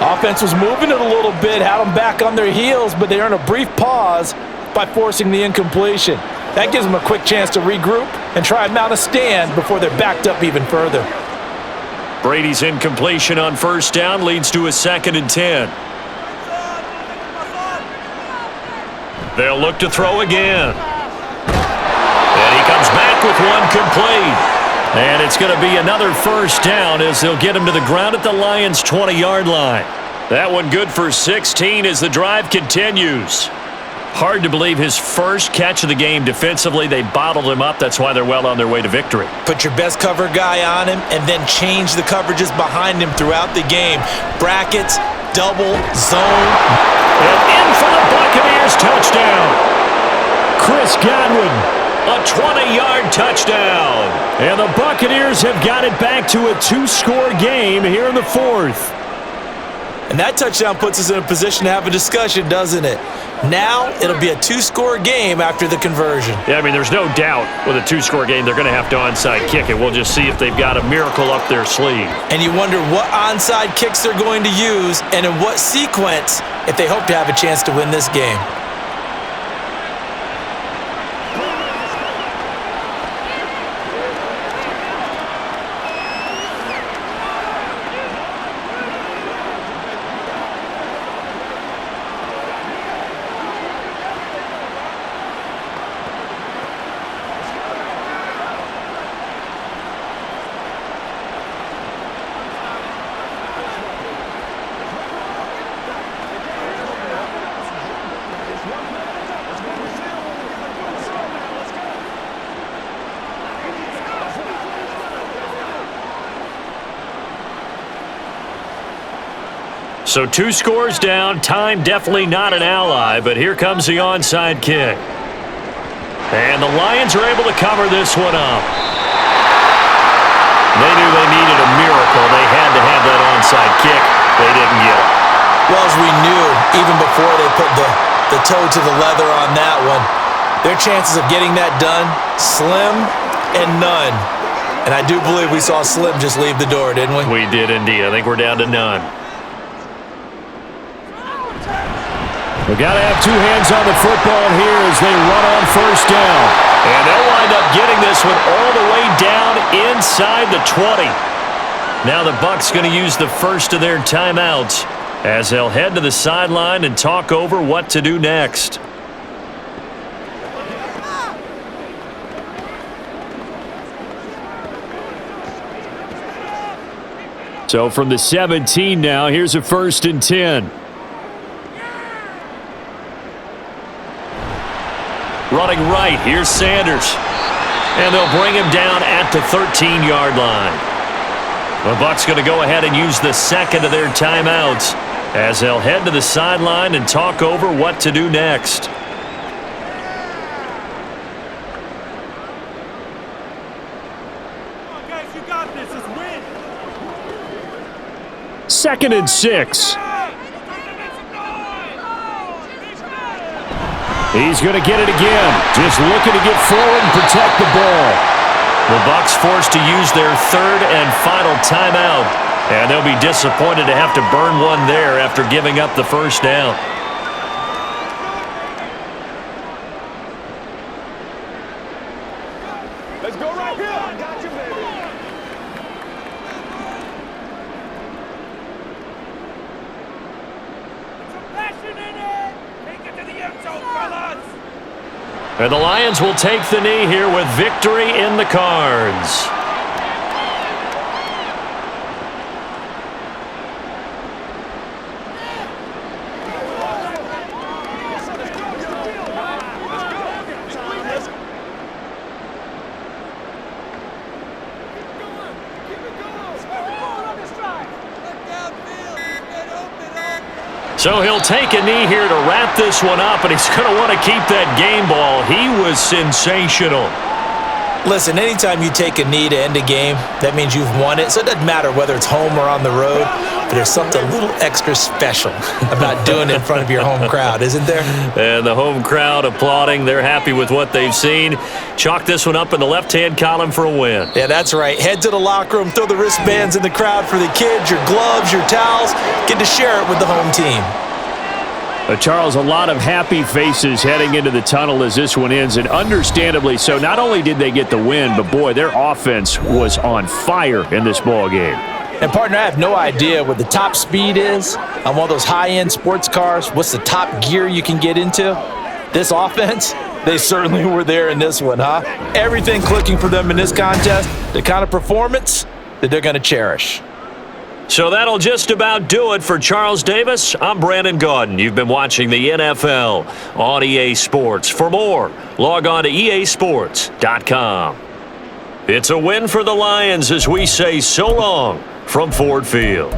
Offense was moving it a little bit, had them back on their heels, but they earned a brief pause by forcing the incompletion. That gives them a quick chance to regroup and try and mount a stand before they're backed up even further. Brady's incompletion on first down leads to a 2nd and 10. They'll look to throw again. And he comes back with one complete. And it's going to be another first down as they'll get him to the ground at the Lions' 20-yard line. That one good for 16 as the drive continues. Hard to believe his first catch of the game defensively. They bottled him up. That's why they're well on their way to victory. Put your best cover guy on him and then change the coverages behind him throughout the game. Brackets, double, zone. And in for the Buccaneers touchdown. Chris Godwin. A 20-yard touchdown. And the Buccaneers have got it back to a 2-score game here in the 4th. And that touchdown puts us in a position to have a discussion, doesn't it? Now it'll be a 2-score game after the conversion. Yeah, I mean, there's no doubt with a 2-score game they're going to have to onside kick it. We'll just see if they've got a miracle up their sleeve. And you wonder what onside kicks they're going to use and in what sequence if they hope to have a chance to win this game. So 2 scores down, time definitely not an ally, but here comes the onside kick. And the Lions are able to cover this one up. They knew they needed a miracle. They had to have that onside kick. They didn't get it. Well, as we knew, even before they put the toe to the leather on that one, their chances of getting that done, slim and none. And I do believe we saw Slim just leave the door, didn't we? We did indeed. I think we're down to none. We've got to have 2 hands on the football here as they run on first down. And they'll wind up getting this one all the way down inside the 20. Now the Bucs going to use the first of their timeouts as they'll head to the sideline and talk over what to do next. So from the 17 now, here's a 1st and 10. Running right, here's Sanders. And they'll bring him down at the 13-yard line. The Bucs going to go ahead and use the second of their timeouts as they'll head to the sideline and talk over what to do next. Come on, guys, you got this. Let's win. 2nd and 6. He's going to get it again. Just looking to get forward and protect the ball. The Bucs forced to use their 3rd and final timeout. And they'll be disappointed to have to burn one there after giving up the first down. Let's go right here. I got you, baby. And the Lions will take the knee here with victory in the cards. So he'll take a knee here to wrap this one up, and he's going to want to keep that game ball. He was sensational. Listen, anytime you take a knee to end a game, that means you've won it. So it doesn't matter whether it's home or on the road, but there's something a little extra special about doing it in front of your home crowd, isn't there? And the home crowd applauding. They're happy with what they've seen. Chalk this one up in the left-hand column for a win. Yeah, that's right. Head to the locker room, throw the wristbands in the crowd for the kids, your gloves, your towels. Get to share it with the home team. Charles, a lot of happy faces heading into the tunnel as this one ends, and understandably so. Not only did they get the win, but boy, their offense was on fire in this ball game. And partner, I have no idea what the top speed is on one of those high-end sports cars. What's the top gear you can get into? This offense, they certainly were there in this one, huh? Everything clicking for them in this contest, the kind of performance that they're going to cherish. So that'll just about do it for Charles Davis. I'm Brandon Gaudin. You've been watching the NFL on EA Sports. For more, log on to easports.com. It's a win for the Lions as we say so long from Ford Field.